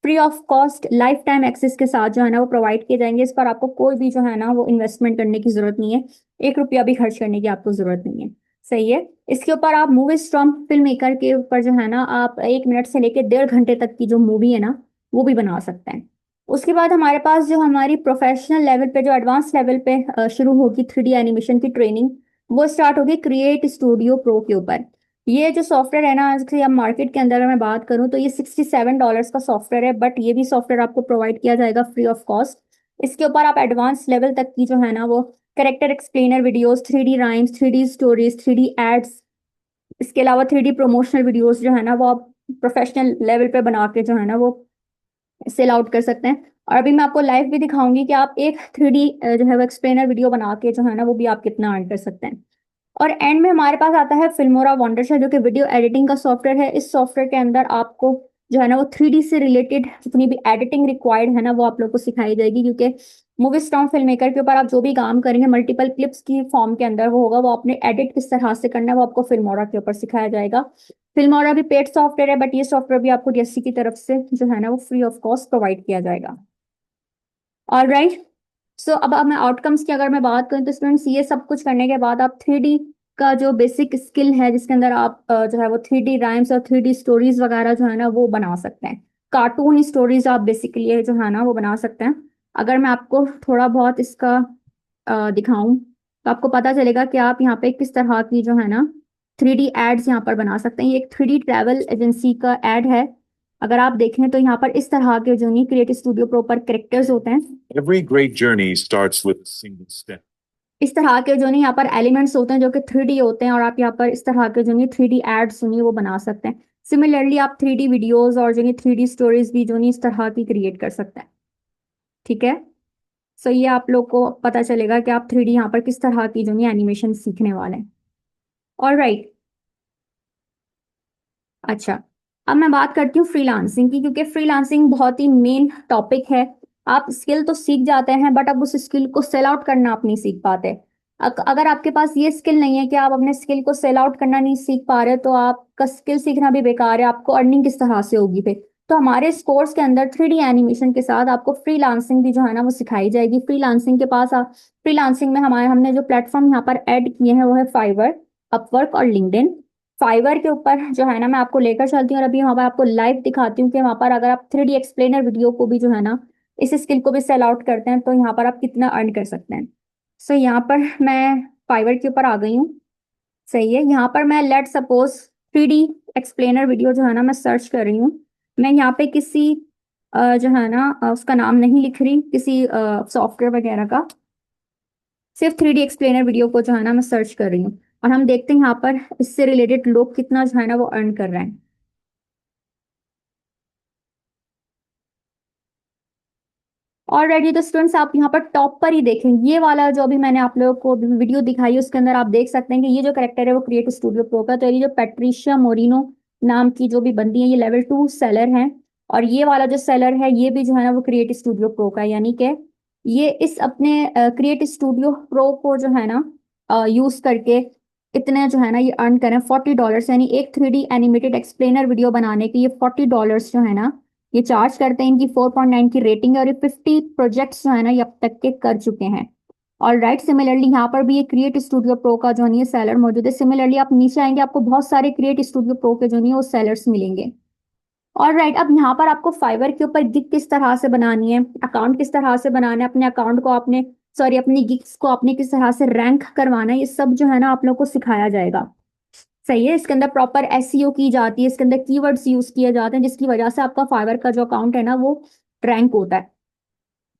free of cost lifetime access के साथ जो है ना वो प्रोवाइड किए जाएंगे। इस पर आपको कोई भी जो है ना वो इन्वेस्टमेंट करने की जरूरत नहीं है, 1 रुपया भी खर्च करने की आपको जरूरत नहीं है। सही है। इसके ऊपर आप मूवी स्ट्रॉम फिल्म मेकर के ऊपर जो है ना आप 1 मिनट से लेकर 1.5 घंटे तक की जो मूवी है ना वो भी बना सकते हैं। उसके बाद हमारे पास जो हमारी प्रोफेशनल लेवल पे जो एडवांस लेवल पे शुरू होगी थ्री डी एनिमेशन की ट्रेनिंग वो स्टार्ट होगी क्रिएट स्टूडियो प्रो के ऊपर। ये जो सॉफ्टवेयर है ना इसकी अब मार्केट के अंदर अगर मैं बात करूँ तो ये $67 का सॉफ्टवेयर है बट ये भी सॉफ्टवेयर आपको प्रोवाइड किया जाएगा फ्री ऑफ कॉस्ट। इसके ऊपर आप एडवांस लेवल तक की जो है ना वो character explainer videos, three D rhymes, three D stories, three D ads, इसके अलावा थ्री डी प्रमोशनल वीडियोस जो है ना वो आप प्रोफेशनल लेवल पे बना के जो है ना वो सेल आउट कर सकते हैं। और अभी मैं आपको लाइव भी दिखाऊंगी कि आप एक थ्री डी जो है वो एक्सप्लेनर वीडियो बना के जो है ना वो भी आप कितना अर्न कर सकते हैं। और एंड में हमारे पास आता है फिल्मोरा वंडरशॉट जो कि वीडियो एडिटिंग का सॉफ्टवेयर है। इस सॉफ्टवेयर के अंदर आपको जो है ना वो थ्री डी से रिलेटेड जितनी भी एडिटिंग रिक्वायर्ड है ना वो आप लोग को सिखाई जाएगी क्योंकि मूवी स्टॉम फिल्म मेकर के ऊपर आप जो भी काम करेंगे मल्टीपल क्लिप्स की फॉर्म के अंदर वो होगा, वो आपने एडिट किस तरह से करना है वो आपको फिल्मोरा के ऊपर सिखाया जाएगा। फिल्मोरा भी पेड सॉफ्टवेयर है बट ये सॉफ्टवेयर भी आपको डीएससी की तरफ से जो है ना वो फ्री ऑफ कॉस्ट प्रोवाइड किया जाएगा। All right. सो अब मैं आउटकम्स की अगर मैं बात करूँ तो स्टूडेंट्स ये सब कुछ करने के बाद आप थ्री डी का जो बेसिक स्किल है जिसके अंदर आप जो है वो थ्री डी राइम्स और थ्री डी स्टोरीज वगैरह जो है ना वो बना सकते हैं। कार्टून स्टोरीज आप बेसिकली जो है ना वो बना सकते हैं। अगर मैं आपको थोड़ा बहुत इसका दिखाऊं तो आपको पता चलेगा कि आप यहाँ पे किस तरह की जो है ना थ्री डी एड्स यहाँ पर बना सकते हैं। ये एक थ्री डी ट्रैवल एजेंसी का एड है। अगर आप देखें तो यहाँ पर इस तरह के जो नहीं क्रिएट स्टूडियो प्रो पर कैरेक्टर्स होते हैं, Every great journey starts with a single step. इस तरह के जो नहीं यहाँ पर एलिमेंट्स होते हैं जो कि थ्री डी होते हैं और आप यहाँ पर इस तरह के जो नहीं थ्री डी एड्स सुनिए वो बना सकते हैं। सिमिलरली आप थ्री डी वीडियोज और जो नहीं थ्री डी स्टोरीज भी जो नहीं इस तरह की क्रिएट कर सकते हैं। ठीक है। सो ये आप लोग को पता चलेगा कि आप थ्री डी यहाँ पर किस तरह की जो नहीं एनिमेशन सीखने वाले हैं। All right. अच्छा, अब मैं बात करती हूँ फ्रीलांसिंग की क्योंकि फ्रीलांसिंग बहुत ही मेन टॉपिक है। आप स्किल तो सीख जाते हैं बट अब उस स्किल को सेल आउट करना आप नहीं सीख पाते। अगर आपके पास ये स्किल नहीं है कि आप अपने स्किल को सेल आउट करना नहीं सीख पा रहे तो आपका स्किल सीखना भी बेकार है, आपको अर्निंग किस तरह से होगी फिर। तो हमारे इस कोर्स के अंदर थ्री डी एनिमेशन के साथ आपको फ्रीलांसिंग भी जो है ना वो सिखाई जाएगी। फ्रीलांसिंग के पास फ्रीलांसिंग में हमारे हमने जो प्लेटफॉर्म यहाँ पर ऐड किए हैं वो है फाइवर, अपवर्क और लिंक्डइन। फाइवर के ऊपर जो है ना मैं आपको लेकर चलती हूँ और अभी वहाँ पर आपको लाइव दिखाती हूँ कि वहाँ पर अगर आप थ्री डी एक्सप्लेनर वीडियो को भी जो है ना इस स्किल को भी सेल आउट करते हैं तो यहाँ पर आप कितना अर्न कर सकते हैं। सो यहाँ पर मैं फाइवर के ऊपर आ गई हूँ। सही है। यहाँ पर मैं let suppose three D explainer video जो है ना मैं सर्च कर रही हूँ। मैं यहाँ पे किसी जो है ना उसका नाम नहीं लिख रही, किसी सॉफ्टवेयर वगैरह का, सिर्फ थ्री डी एक्सप्लेनर वीडियो को जो है ना मैं सर्च कर रही हूँ और हम देखते हैं यहाँ पर इससे रिलेटेड लोग कितना जो है ना वो अर्न कर रहे हैं। ऑलरेडी तो स्टूडेंट्स आप यहाँ पर टॉप पर ही देखें, ये वाला जो अभी मैंने आप लोगों को वीडियो दिखाई है उसके अंदर आप देख सकते हैं कि ये जो करेक्टर है वो क्रिएट स्टूडियो प्रो का, तो ये जो पेट्रिशिया मोरिनो नाम की जो भी बंदी है ये लेवल 2 सेलर हैं। और ये वाला जो सेलर है ये भी जो है ना वो क्रिएट स्टूडियो प्रो का, यानी कि ये इस अपने क्रिएट स्टूडियो प्रो को जो है ना यूज करके इतने जो है ना ये अर्न करें $40, यानी एक 3D एनिमेटेड एक्सप्लेनर वीडियो बनाने के ये $40 जो है ना ये चार्ज करते हैं। इनकी 4.9 की रेटिंग है और ये 50 प्रोजेक्ट्स जो है ना ये अब तक के कर चुके हैं। और राइट, सिमिलरली यहाँ पर भी ये क्रिएट स्टूडियो प्रो का जो है ये सेलर मौजूद है। सिमिलरली आप नीचे आएंगे आपको बहुत सारे क्रिएट स्टूडियो प्रो के जो है वो सेलर्स मिलेंगे। और राइट, अब यहाँ पर आपको फाइवर के ऊपर गिग किस तरह से बनानी है, अकाउंट किस तरह से बनाना है, अपने अकाउंट को आपने सॉरी अपनी गिग्स को आपने किस तरह से रैंक करवाना है, ये सब जो है ना आप लोग को सिखाया जाएगा। सही है, इसके अंदर प्रॉपर एसईओ की जाती है, इसके अंदर कीवर्ड्स यूज किए जाते हैं जिसकी वजह से आपका फाइवर का जो अकाउंट है ना वो रैंक होता है।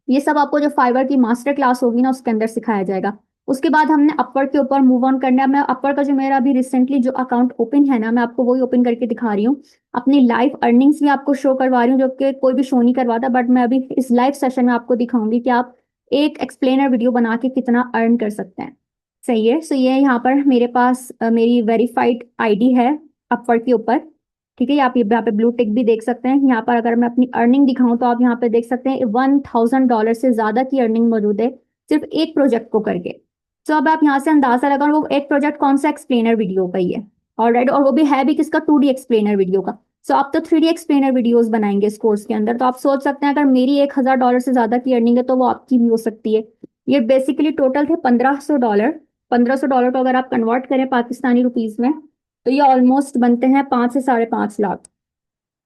ये सब आपको जो फाइवर की मास्टर क्लास होगी ना उसके अंदर सिखाया जाएगा। उसके बाद हमने अपर के ऊपर मूव ऑन करना है। मैं अपर का जो मेरा अभी रिसेंटली जो अकाउंट ओपन है ना मैं आपको वही ओपन करके दिखा रही हूँ। अपनी लाइव अर्निंग्स भी आपको शो करवा रही हूँ, जो कि कोई भी शो नहीं करवाता, बट मैं अभी इस लाइव सेशन में आपको दिखाऊंगी कि आप एक एक्सप्लेनर वीडियो बना के कितना अर्न कर सकते हैं। सही है, सो ये यहाँ पर मेरे पास मेरी वेरीफाइड आईडी है अपर के ऊपर। ठीक है, आप यहाँ पे ब्लू टिक भी देख सकते हैं। यहाँ पर अगर मैं अपनी अर्निंग दिखाऊं तो आप यहाँ पे देख सकते हैं $1000 से ज्यादा की अर्निंग मौजूद है सिर्फ एक प्रोजेक्ट को करके। तो अब आप यहाँ से अंदाजा लगाओ वो एक प्रोजेक्ट कौन सा एक्सप्लेनर वीडियो का ही है। ऑलराइट, और वो भी है भी किसका, 2D एक्सप्लेनर वीडियो का। सो आप तो 3D एक्सप्लेनर वीडियोस बनाएंगे इस कोर्स के अंदर, तो आप सोच सकते हैं अगर मेरी $1000 से ज्यादा की अर्निंग है तो वो आपकी भी हो सकती है। ये बेसिकली टोटल थे $1500। $1500 को अगर आप कन्वर्ट करें पाकिस्तानी रुपीज में तो ये ऑलमोस्ट बनते हैं 5 से 5.5 लाख।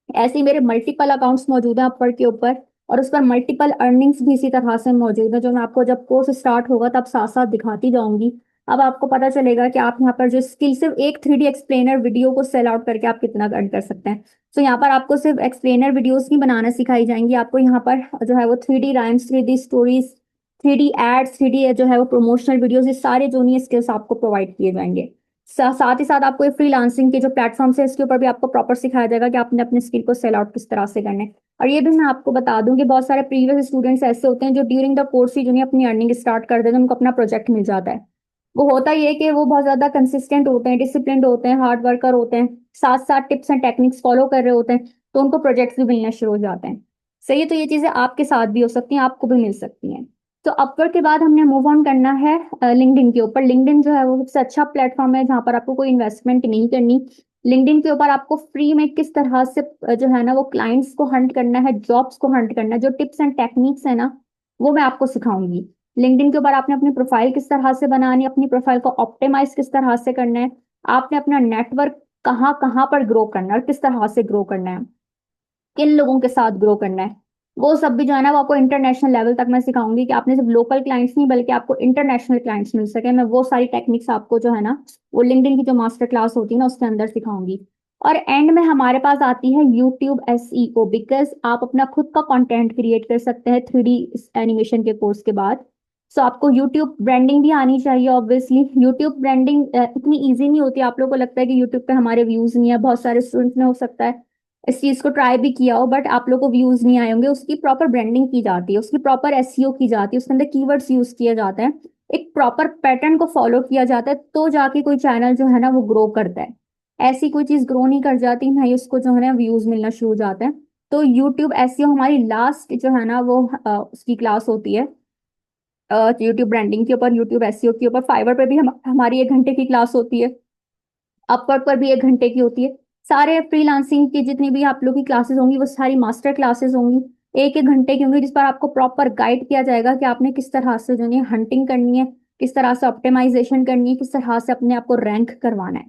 ऐसे ही मेरे मल्टीपल अकाउंट्स मौजूद हैं अपर के ऊपर, और उस पर मल्टीपल अर्निंग्स भी इसी तरह से मौजूद है, जो मैं आपको जब कोर्स स्टार्ट होगा तब साथ साथ दिखाती जाऊंगी। अब आपको पता चलेगा कि आप यहाँ पर जो स्किल सिर्फ एक 3D एक्सप्लेनर वीडियो को सेल आउट करके आप कितना अर्न कर सकते हैं। तो यहाँ पर आपको सिर्फ एक्सप्लेनर वीडियोस नहीं बनाना सिखाई जाएंगी, आपको यहाँ पर जो है वो 3D rhymes, 3D stories, 3D ads, 3D जो है वो प्रोमोशनल वीडियोस, ये सारे जो नहीं स्किल्स आपको प्रोवाइड किए जाएंगे। साथ ही साथ आपको ये फ्रीलांसिंग के जो प्लेटफॉर्म्स है इसके ऊपर भी आपको प्रॉपर सिखाया जाएगा कि आपने अपने स्किल को सेल आउट किस तरह से करना है। और ये भी मैं आपको बता दूं कि बहुत सारे प्रीवियस स्टूडेंट्स ऐसे होते हैं जो ड्यूरिंग द कोर्स ही जो है अपनी अर्निंग स्टार्ट कर देते हैं, उनको अपना प्रोजेक्ट मिल जाता है। वो होता ही है कि वो बहुत ज्यादा कंसिस्टेंट होते हैं, डिसिप्लिन होते हैं, हार्ड वर्कर होते हैं, साथ साथ टिप्स एंड टेक्निक्स फॉलो कर रहे होते हैं, तो उनको प्रोजेक्ट्स भी मिलना शुरू हो जाते हैं। सही है, तो ये चीजें आपके साथ भी हो सकती हैं, आपको भी मिल सकती हैं। तो अपवर्क के बाद हमने मूव ऑन करना है लिंक्डइन के ऊपर। लिंक्डइन जो है वो सबसे अच्छा प्लेटफॉर्म है जहाँ पर आपको कोई इन्वेस्टमेंट नहीं करनी। लिंक्डइन के ऊपर आपको फ्री में किस तरह से जो है ना वो क्लाइंट्स को हंट करना है, जॉब्स को हंट करना है, जो टिप्स एंड टेक्निक्स है ना वो मैं आपको सिखाऊंगी। लिंक्डइन के ऊपर आपने अपनी प्रोफाइल किस तरह से बनानी है, अपनी प्रोफाइल को ऑप्टिमाइज किस तरह से करना है, आपने अपना नेटवर्क कहाँ कहाँ पर ग्रो करना है और किस तरह से ग्रो करना है, किन लोगों के साथ ग्रो करना है, वो सब भी जो है ना वो आपको इंटरनेशनल लेवल तक मैं सिखाऊंगी कि आपने सिर्फ लोकल क्लाइंट्स नहीं बल्कि आपको इंटरनेशनल क्लाइंट्स मिल सके। मैं वो सारी टेक्निक्स आपको जो है ना वो लिंक्डइन की जो मास्टर क्लास होती है ना उसके अंदर सिखाऊंगी। और एंड में हमारे पास आती है यूट्यूब एसईओ, बिकॉज आप अपना खुद का कंटेंट क्रिएट कर सकते हैं 3D एनिमेशन के कोर्स के बाद। सो आपको यूट्यूब ब्रांडिंग भी आनी चाहिए। ऑब्वियसली यूट्यूब ब्रांडिंग इतनी ईजी नहीं होती, आप लोगों को लगता है कि यूट्यूब पे हमारे व्यूज नहीं है, बहुत सारे स्टूडेंट्स ने हो सकता है इस चीज को ट्राई भी किया हो बट आप लोग को व्यूज नहीं आए होंगे। उसकी प्रॉपर ब्रांडिंग की जाती है, उसकी प्रॉपर एसईओ की जाती है, उसके अंदर कीवर्ड्स यूज किए जाते हैं, एक प्रॉपर पैटर्न को फॉलो किया जाता है, तो जाके कोई चैनल जो है ना वो ग्रो करता है। ऐसी कोई चीज ग्रो नहीं कर जाती ना ही उसको जो है ना व्यूज मिलना शुरू हो जाते हैं। तो यूट्यूब एसईओ हमारी लास्ट जो है ना वो उसकी क्लास होती है यूट्यूब ब्रांडिंग के ऊपर, यूट्यूब एसईओ के ऊपर। फाइवर पे भी हमारी 1 घंटे की क्लास होती है, अपवर्क पर भी 1 घंटे की होती है। सारे फ्रीलांसिंग की जितनी भी आप लोग की क्लासेस होंगी वो सारी मास्टर क्लासेस होंगी, 1 1 घंटे की होंगी, जिस पर आपको प्रॉपर गाइड किया जाएगा कि आपने किस तरह से जो है हंटिंग करनी है, किस तरह से ऑप्टिमाइजेशन करनी है, किस तरह से अपने आप को रैंक करवाना है।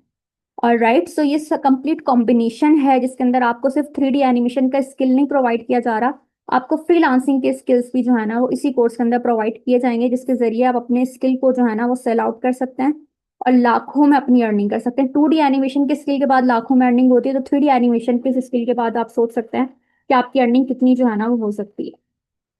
और राइट, सो ये कंप्लीट कॉम्बिनेशन है जिसके अंदर आपको सिर्फ 3D एनिमेशन का स्किल नहीं प्रोवाइड किया जा रहा, आपको फ्रीलांसिंग के स्किल्स भी जो है ना वो इसी कोर्स के अंदर प्रोवाइड किए जाएंगे, जिसके जरिए आप अपने स्किल को जो है ना वो सेल आउट कर सकते हैं और लाखों में अपनी अर्निंग कर सकते हैं। 2D एनिमेशन के स्किल के बाद लाखों में अर्निंग होती है, तो 3D एनिमेशन के स्किल के बाद आप सोच सकते हैं कि आपकी अर्निंग कितनी जो है ना वो हो सकती है।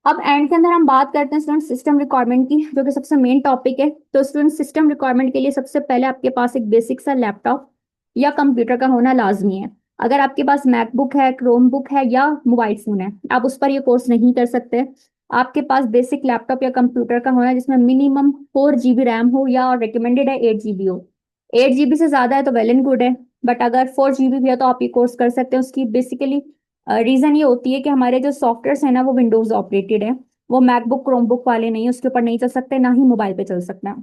अब एंड के अंदर हम बात करते हैं स्टूडेंट सिस्टम रिक्वायरमेंट की, जो कि सबसे मेन टॉपिक है। तो स्टूडेंट सिस्टम रिक्वायरमेंट के लिए सबसे पहले आपके पास एक बेसिक सा लैपटॉप या कंप्यूटर का होना लाजमी है। अगर आपके पास मैकबुक है, क्रोम बुक है या मोबाइल फोन है, आप उस पर ये कोर्स नहीं कर सकते। आपके पास बेसिक लैपटॉप या कंप्यूटर का होना जिसमें मिनिमम 4 GB रैम हो, या और रिकमेंडेड है 8 GB हो। 8 GB से ज्यादा है तो वेल एंड गुड है, बट अगर 4 GB भी है तो आप ये कोर्स कर सकते हैं। उसकी बेसिकली रीजन ये होती है कि हमारे जो सॉफ्टवेयर है ना वो विंडोज ऑपरेटेड है, वो मैकबुक क्रोमबुक वाले नहीं है, उसके ऊपर नहीं चल सकते, ना ही मोबाइल पे चल सकता है।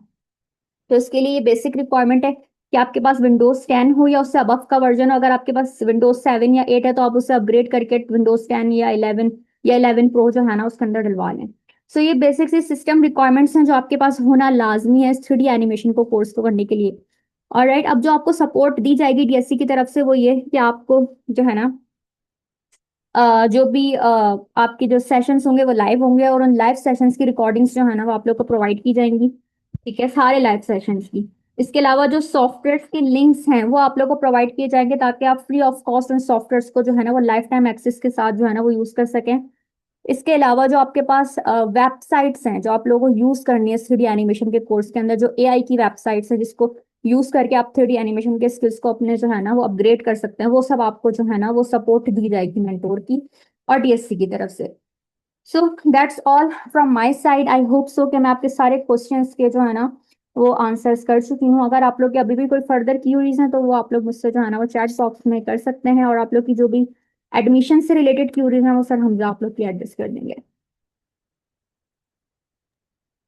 तो इसके लिए ये बेसिक रिक्वायरमेंट है कि आपके पास विंडोज 10 हो या उससे अबव का वर्जन हो। अगर आपके पास विंडोज 7 या 8 है तो आप उसे अपग्रेड करके विंडोज 10 या 11 या 11 प्रो जो है ना उसके अंदर डलवा लें। सो ये बेसिक सी सिस्टम रिक्वायरमेंट्स हैं जो आपके पास होना लाजमी है इस 3D एनिमेशन को कोर्स को करने के लिए। और राइट, अब जो आपको सपोर्ट दी जाएगी डीएससी की तरफ से वो ये कि आपको जो है ना जो भी आपके जो सेशंस होंगे वो लाइव होंगे, और उन लाइव सेशंस की रिकॉर्डिंग्स जो है ना वो आप लोग को प्रोवाइड की जाएंगी। ठीक है, सारे लाइव सेशंस की। इसके अलावा जो सॉफ्टवेयर के लिंक्स हैं वो आप लोग को प्रोवाइड किए जाएंगे ताकि आप फ्री ऑफ कॉस्ट उन सॉफ्टवेयर को जो है ना वो लाइफ टाइम एक्सेस के साथ जो है ना वो यूज कर सकें। इसके अलावा जो आपके पास वेबसाइट्स हैं जो आप लोगों को यूज करनी है 3D एनिमेशन के कोर्स के अंदर, जो एआई की वेबसाइट्स है जिसको यूज करके आप 3D एनिमेशन के स्किल्स को अपने जो है ना वो अपग्रेड कर सकते हैं, वो सब आपको जो है ना वो सपोर्ट दी जाएगी मेंटोर की और डीएससी की तरफ से। So that's all from my side. I hope so कि मैं आपके सारे क्वेश्चंस के जो है ना वो आंसर्स कर चुकी हूँ। अगर आप लोग के अभी भी कोई फर्दर क्यूरीज हैं तो वो आप लोग मुझसे जो है ना वो चैट बॉक्स में कर सकते हैं, और आप लोग की जो भी एडमिशन से रिलेटेड क्यूरीज हैं वो सर हम आप लोग की एड्रेस कर देंगे।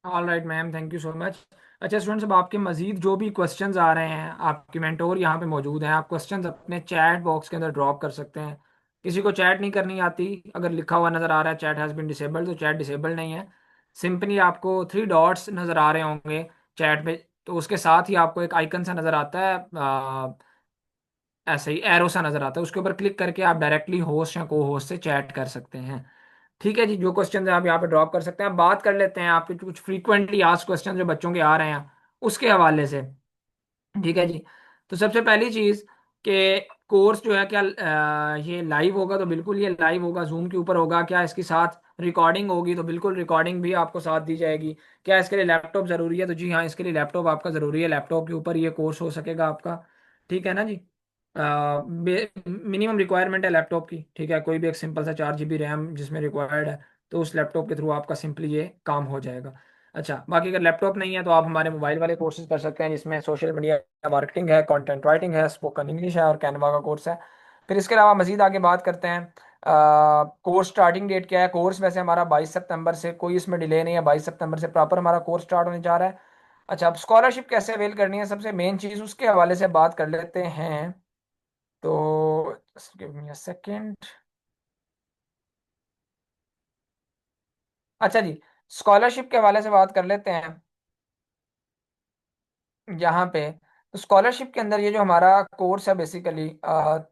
All right ma'am, thank you so much. अच्छा स्टूडेंट्स, अब आपके मजीद जो भी क्वेश्चंस आ रहे हैं, आपके मेंटोर यहाँ पे मौजूद हैं, आप क्वेश्चंस अपने चैट बॉक्स के अंदर ड्रॉप कर सकते हैं। किसी को चैट नहीं करनी आती, अगर लिखा हुआ नज़र आ रहा है चैट हैज़ बीन डिसेबल्ड, तो चैट डिसेबल नहीं है। सिंपली आपको 3 डॉट्स नज़र आ रहे होंगे चैट पे, तो उसके साथ ही आपको एक आइकन सा नज़र आता है, ऐसे ही एरो सा नज़र आता है, उसके ऊपर क्लिक करके आप डायरेक्टली होस्ट या को होस्ट से चैट कर सकते हैं। ठीक है जी, जो क्वेश्चन है आप यहाँ पे ड्रॉप कर सकते हैं। आप बात कर लेते हैं आपके कुछ फ्रीक्वेंटली आस्क्ड क्वेश्चन जो बच्चों के आ रहे हैं उसके हवाले से। ठीक है जी। तो सबसे पहली चीज़ कि कोर्स जो है क्या ये लाइव होगा? तो बिल्कुल ये लाइव होगा, जूम के ऊपर होगा। क्या इसके साथ रिकॉर्डिंग होगी? तो बिल्कुल रिकॉर्डिंग भी आपको साथ दी जाएगी। क्या इसके लिए लैपटॉप ज़रूरी है? तो जी हाँ, इसके लिए लैपटॉप आपका ज़रूरी है, लैपटॉप के ऊपर ये कोर्स हो सकेगा आपका। ठीक है ना जी। मिनिमम रिक्वायरमेंट है लैपटॉप की, ठीक है, कोई भी एक सिंपल सा 4 GB रैम जिसमें रिक्वायर्ड है, तो उस लैपटॉप के थ्रू आपका सिंपली ये काम हो जाएगा। अच्छा, बाकी अगर लैपटॉप नहीं है तो आप हमारे मोबाइल वाले कोर्सेज कर सकते हैं जिसमें सोशल मीडिया मार्केटिंग है, कंटेंट राइटिंग है, स्पोकन इंग्लिश है और कैनवा का कोर्स है। फिर इसके अलावा मजीद आगे बात करते हैं। कोर्स स्टार्टिंग डेट क्या है? कोर्स वैसे हमारा 22 सितंबर से, कोई इसमें डिले नहीं है, 22 सितंबर से प्रॉपर हमारा कोर्स स्टार्ट होने जा रहा है। अच्छा, अब स्कॉलरशिप कैसे अवेल करनी है, सबसे मेन चीज़ उसके हवाले से बात कर लेते हैं। तो गिव मी अ सेकेंड। अच्छा जी, स्कॉलरशिप के हवाले से बात कर लेते हैं यहाँ पे। तो स्कॉलरशिप के अंदर ये जो हमारा कोर्स है बेसिकली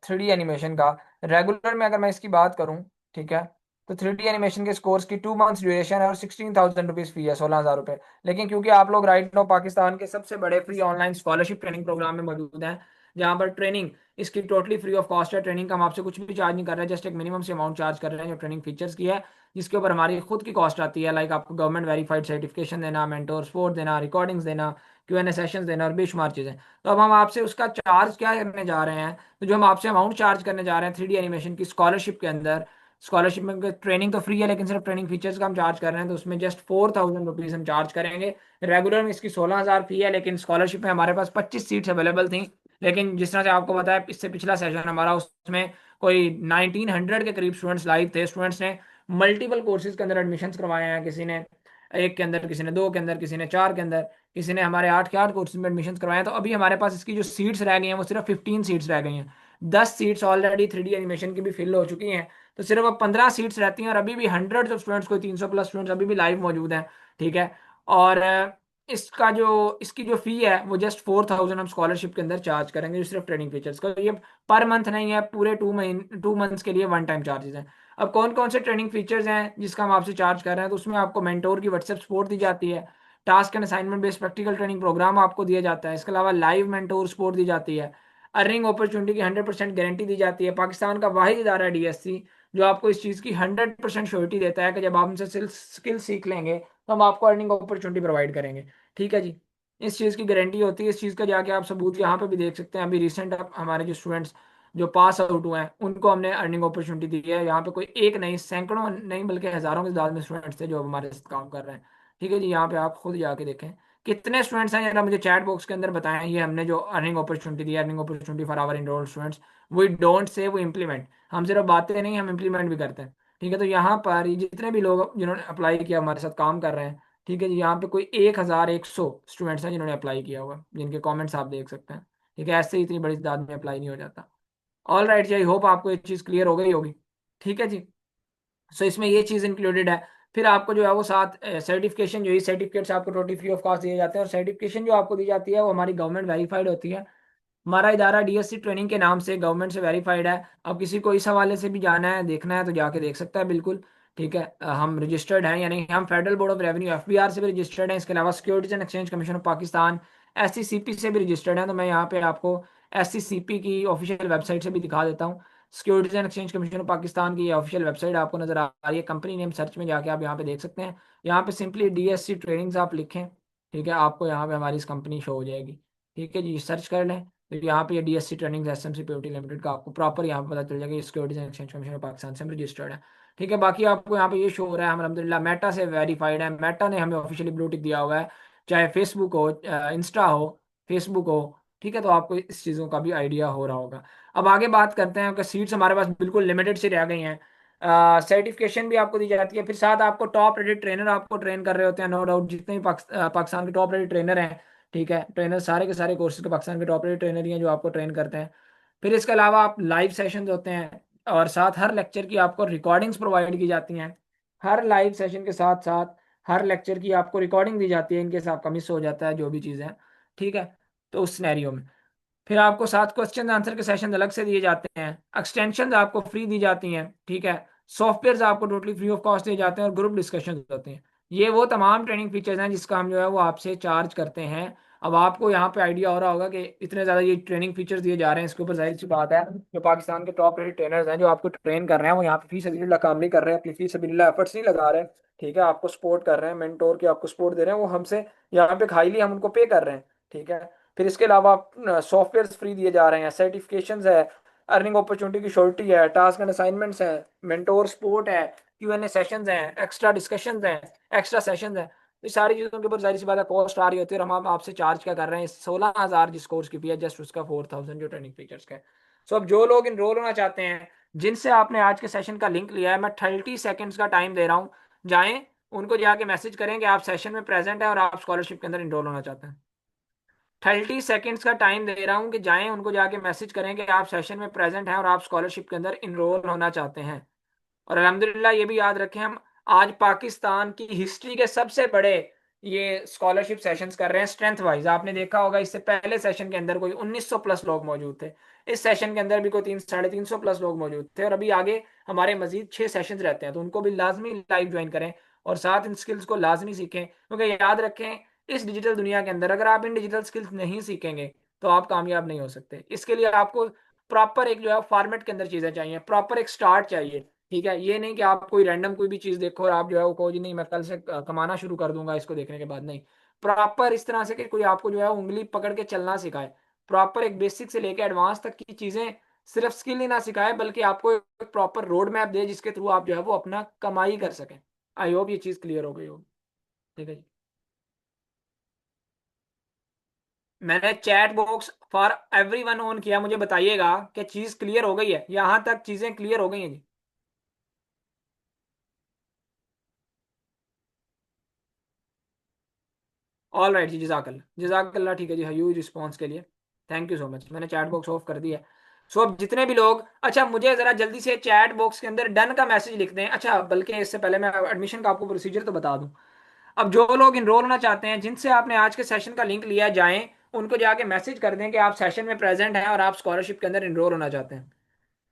3D एनिमेशन का, रेगुलर में अगर मैं इसकी बात करूँ, ठीक है, तो 3D एनिमेशन के इस कोर्स की 2 मंथ्स ड्यूरेशन है और 16,000 रुपीज़ फी है, 16,000 रुपये। लेकिन क्योंकि आप लोग राइट नो पाकिस्तान के सबसे बड़े free online scholarship training programme में मौजूद हैं, जहाँ पर ट्रेनिंग इसकी टोटली फ्री ऑफ कॉस्ट है। ट्रेनिंग का हम आपसे कुछ भी चार्ज नहीं कर रहे हैं, जस्ट एक मिनिमम से अमाउंट चार्ज कर रहे हैं जो ट्रेनिंग फीचर्स की है, जिसके ऊपर हमारी खुद की कॉस्ट आती है। लाइक आपको गवर्नमेंट वेरीफाइड सर्टिफिकेशन देना, मेंटोर सपोर्ट देना, रिकॉर्डिंग्स देना, Q&A सेशंस देना और बेशुमार चीज़ें। तो अब हम आपसे उसका चार्ज क्या करने जा रहे हैं? तो जो हम आपसे अमाउंट चार्ज करने जा रहे हैं 3D एनिमेशन की स्कॉलरशिप के अंदर, स्कॉलरशिप में ट्रेनिंग तो फ्री है लेकिन सिर्फ ट्रेनिंग फीचर्स का हम चार्ज कर रहे हैं, तो उसमें जस्ट 4,000 रुपीज़ हम चार्ज करेंगे। रेगुलर में इसकी 16,000 फी है, लेकिन स्कॉलरशिप में हमारे पास 25 सीट्स अवेलेबल थी। लेकिन जिस तरह से आपको पता है, इससे पिछला सेशन हमारा, उसमें कोई 1900 के करीब स्टूडेंट्स लाइव थे। स्टूडेंट्स ने मल्टीपल कोर्सेज के अंदर एडमिशन्स करवाए हैं, किसी ने एक के अंदर, किसी ने दो के अंदर, किसी ने चार के अंदर, किसी ने हमारे 8 के 8 कोर्सेज में एडमिशन करवाए हैं। तो अभी हमारे पास इसकी जो सीट्स रह गई हैं वो सिर्फ 15 सीट्स रह गई हैं। 10 सीट्स ऑलरेडी 3D एनिमेशन की भी फिल हो चुकी हैं, तो सिर्फ अब 15 सीट्स रहती हैं। और अभी भी हंड्रेड्स ऑफ स्टूडेंट्स, कोई 300 प्लस स्टूडेंट्स अभी भी लाइव मौजूद हैं। ठीक है। और इसकी जो फी है वो जस्ट 4,000 हम स्कॉलरशिप के अंदर चार्ज करेंगे, जो सिर्फ ट्रेनिंग फीचर्स का। ये पर मंथ नहीं है, पूरे 2 मंथ्स के लिए वन टाइम चार्जेस हैं। अब कौन कौन से ट्रेनिंग फीचर्स हैं जिसका हम आपसे चार्ज कर रहे हैं? तो उसमें आपको मेंटोर की व्हाट्सएप सपोर्ट दी जाती है, task and assignment based practical training programme आपको दिया जाता है, इसके अलावा लाइव मेंटोर सपोर्ट दी जाती है, अर्निंग अपॉर्चुनिटी की 100% गारंटी दी जाती है। पाकिस्तान का वाहिद इदारा है डीएससी जो आपको इस चीज़ की 100% श्योरिटी देता है कि जब आप हमसे स्किल सीख लेंगे तो हम आपको अर्निंग अपॉर्चुनिटी प्रोवाइड करेंगे। ठीक है जी, इस चीज़ की गारंटी होती है। इस चीज़ का जाके आप सबूत यहाँ पे भी देख सकते हैं। अभी रिसेंट हमारे जो स्टूडेंट्स जो पास आउट हुए हैं उनको हमने अर्निंग अपॉर्चुनिटी दी है। यहाँ पे कोई एक नहीं, सैकड़ों नहीं बल्कि हज़ारों के ज्यादा स्टूडेंट्स थे जो अब हमारे साथ काम कर रहे हैं। ठीक है जी, यहाँ पे आप खुद जाके देखें कितने स्टूडेंट्स हैं, जरा मुझे चैट बॉक्स के अंदर बताएं। ये हमने जो अर्निंग अपॉर्चुनिटी दी है, earning opportunity for our enrolled students, we don't say वो इम्प्लीमेंट। हम सिर्फ बातें नहीं, हम इम्प्लीमेंट भी करते हैं। ठीक है, तो यहाँ पर ये जितने भी लोग जिन्होंने अप्लाई किया हमारे साथ काम कर रहे हैं, ठीक है जी, यहाँ पे कोई 1100 स्टूडेंट्स हैं जिन्होंने अप्लाई किया हुआ है, जिनके कमेंट्स आप देख सकते हैं। ठीक है, ऐसे ही इतनी बड़ी तादाद में अप्लाई नहीं हो जाता। ऑल राइट जी, आई होप आपको ये चीज़ क्लियर हो गई होगी। ठीक है जी, सो इसमें ये चीज़ इंक्लूडेड है। फिर आपको जो है वो साथ सर्टिफिकेशन, जो ये सर्टिफिकेट्स आपको टोटली फ्री ऑफ कॉस्ट दिए जाते हैं, और सर्टिफिकेशन जो आपको दी जाती है वो हमारी गवर्नमेंट वेरीफाइड होती है। हमारा इदारा डीएससी ट्रेनिंग के नाम से गवर्नमेंट से वेरीफाइड है। अब किसी को इस हवाले से भी जाना है, देखना है, तो जाके देख सकता है बिल्कुल। ठीक है, हम रजिस्टर्ड हैं, यानी हम federal board of revenue FBR से भी रजिस्टर्ड हैं। इसके अलावा securities and exchange commission of Pakistan SCCP से भी रजिस्टर्ड हैं। तो मैं यहाँ पे आपको एससीसीपी की ऑफिशियल वेबसाइट से भी दिखा देता हूँ। Securities and exchange commission of Pakistan की ये ऑफिशियल वेबसाइट आपको नजर आ रही है, कंपनी नेम सर्च में जाके आप यहाँ पे देख सकते हैं। यहाँ पे सिंपली डीएससी ट्रेनिंग्स आप लिखें, ठीक है, आपको यहाँ पे हमारी इस कंपनी शो हो जाएगी। ठीक है जी, सर्च कर लें तो यहाँ पे ये DSC training SMC POT limited का आपको प्रॉपर यहाँ पे पता चल जाएगा, ये securities and exchange commission of Pakistan से हम रजिस्टर्ड है। ठीक है, बाकी आपको यहाँ पे ये शो हो रहा है हम अलहमदिल्ला मेटा से वेरीफाइड है, मेटा ने हमें ऑफिशियली ब्लू टिक दिया हुआ है। चाहे फेसबुक हो, इंस्टा हो, फेसबुक हो, ठीक है, तो आपको इस चीज़ों का भी आइडिया हो रहा होगा। अब आगे बात करते हैं कि सीट्स हमारे पास बिल्कुल लिमिटेड सी रह गई हैं। सर्टिफिकेशन भी आपको दी जाती है, फिर साथ आपको टॉप रेटेड ट्रेनर आपको ट्रेन कर रहे होते हैं, नो डाउट, जितने भी पाकिस्तान के टॉप रेटेड ट्रेनर हैं। ठीक है, ट्रेनर सारे के सारे कोर्सेज के पाकिस्तान के टॉप रेटेड ट्रेनर ही हैं जो आपको ट्रेन करते हैं। फिर इसके अलावा आप लाइव सेशंस होते हैं, और साथ हर लेक्चर की आपको रिकॉर्डिंग्स प्रोवाइड की जाती हैं। हर लाइव सेशन के साथ साथ हर लेक्चर की आपको रिकॉर्डिंग दी जाती है, इनकेस आपका मिस हो जाता है जो भी चीज़ें हैं। ठीक है, तो उस सिनेरियो में फिर आपको साथ क्वेश्चन आंसर के सेशन अलग से दिए जाते हैं। एक्सटेंशन आपको फ्री दी जाती हैं। ठीक है, सॉफ्टवेयर आपको टोटली फ्री ऑफ कॉस्ट दिए जाते हैं, और ग्रुप डिस्कशन होते हैं। ये वो तमाम ट्रेनिंग फीचर्स हैं जिसका हम जो है वो आपसे चार्ज करते हैं। अब आपको यहाँ पे आइडिया हो रहा होगा कि इतने ज़्यादा ये ट्रेनिंग फीचर्स दिए जा रहे हैं, इसके ऊपर जाहिर सी बात है जो पाकिस्तान के टॉप रेटेड ट्रेनर्स हैं जो आपको ट्रेन कर रहे हैं, वो यहाँ पे फी सबिलिल्लाह काम नहीं कर रहे हैं, अपनी फी सबिलिल्लाह एफर्ट्स नहीं लगा रहे हैं। ठीक है, आपको सपोर्ट कर रहे हैं, मेंटोर की आपको सपोर्ट दे रहे हैं, वो हमसे यहाँ पे हाईली हम उनको पे कर रहे हैं। ठीक है, फिर इसके अलावा सॉफ्टवेयर फ्री दिए जा रहे हैं, सर्टिफिकेशंस है, अर्निंग अपॉर्चुनिटी की श्योरिटी है, टास्क एंड असाइनमेंट्स है, मेंटोर सपोर्ट है, क्यूएनए सेशंस हैं, एक्स्ट्रा डिस्कशंस हैं, एक्स्ट्रा सेशंस हैं। तो सारी चीज़ों के ऊपर जाहिर सी बात है कॉस्ट आ रही होती है, और हम आपसे चार्ज क्या कर रहे हैं, 16,000 जिस कोर्स की फी है, जस्ट उसका 4,000 जो ट्रेनिंग फीचर्स का है। सो अब जो लोग इनरोल होना चाहते हैं, जिनसे आपने आज के सेशन का लिंक लिया है, मैं 30 सेकेंड्स का टाइम दे रहा हूँ। जाएं, उनको जाके मैसेज करें कि आप सेशन में प्रेजेंट हैं और आप स्कॉलरशिप के अंदर इनरोल होना चाहते हैं। 30 सेकेंड्स का टाइम दे रहा हूँ कि जाएं, उनको जाके मैसेज करें कि आप सेशन में प्रेजेंट हैं और आप स्कॉलरशिप के अंदर इनरोल होना चाहते हैं। और अल्हम्दुलिल्लाह ये भी याद रखें, हम आज पाकिस्तान की हिस्ट्री के सबसे बड़े ये स्कॉलरशिप सेशंस कर रहे हैं स्ट्रेंथ वाइज। आपने देखा होगा इससे पहले सेशन के अंदर कोई 1900 प्लस लोग मौजूद थे, इस सेशन के अंदर भी कोई 300-350 प्लस लोग मौजूद थे, और अभी आगे हमारे मजीद 6 सेशंस रहते हैं, तो उनको भी लाजमी लाइव ज्वाइन करें और साथ इन स्किल्स को लाजमी सीखें। क्योंकि याद रखें, इस डिजिटल दुनिया के अंदर अगर आप इन डिजिटल स्किल्स नहीं सीखेंगे तो आप कामयाब नहीं हो सकते। इसके लिए आपको प्रॉपर एक जो है फॉर्मेट के अंदर चीज़ें चाहिए, प्रॉपर एक स्टार्ट चाहिए। ठीक है, ये नहीं कि आप कोई रैंडम कोई भी चीज़ देखो और आप जो है वो कहो जी नहीं मैं कल से कमाना शुरू कर दूंगा इसको देखने के बाद। नहीं, प्रॉपर इस तरह से कि कोई आपको जो है उंगली पकड़ के चलना सिखाए, प्रॉपर एक बेसिक से लेके एडवांस तक की चीज़ें, सिर्फ स्किल ही ना सिखाए बल्कि आपको एक प्रॉपर रोड मैप दे जिसके थ्रू आप जो है वो अपना कमाई कर सकें। आई होप ये चीज़ क्लियर हो गई हो। ठीक है जी, मैंने chat box for everyone on किया, मुझे बताइएगा कि चीज़ क्लियर हो गई है, यहाँ तक चीज़ें क्लियर हो गई हैं जी। ऑल राइट जी, जजाकल्ला जजाकल्ला, ठीक है जी, ह्यूज रिस्पॉन्स के लिए थैंक यू सो मच। मैंने चैट बॉक्स ऑफ कर दिया है। सो अब जितने भी लोग, अच्छा मुझे ज़रा जल्दी से चैट बॉक्स के अंदर डन का मैसेज लिख दें। अच्छा, बल्कि इससे पहले मैं एडमिशन का आपको प्रोसीजर तो बता दूं। अब जो लोग इनरोल होना चाहते हैं, जिनसे आपने आज के सेशन का लिंक लिया है, जाएं, उनको जाके मैसेज कर दें कि आप सेशन में प्रेजेंट हैं और आप स्कॉलरशिप के अंदर इनरोल होना चाहते हैं।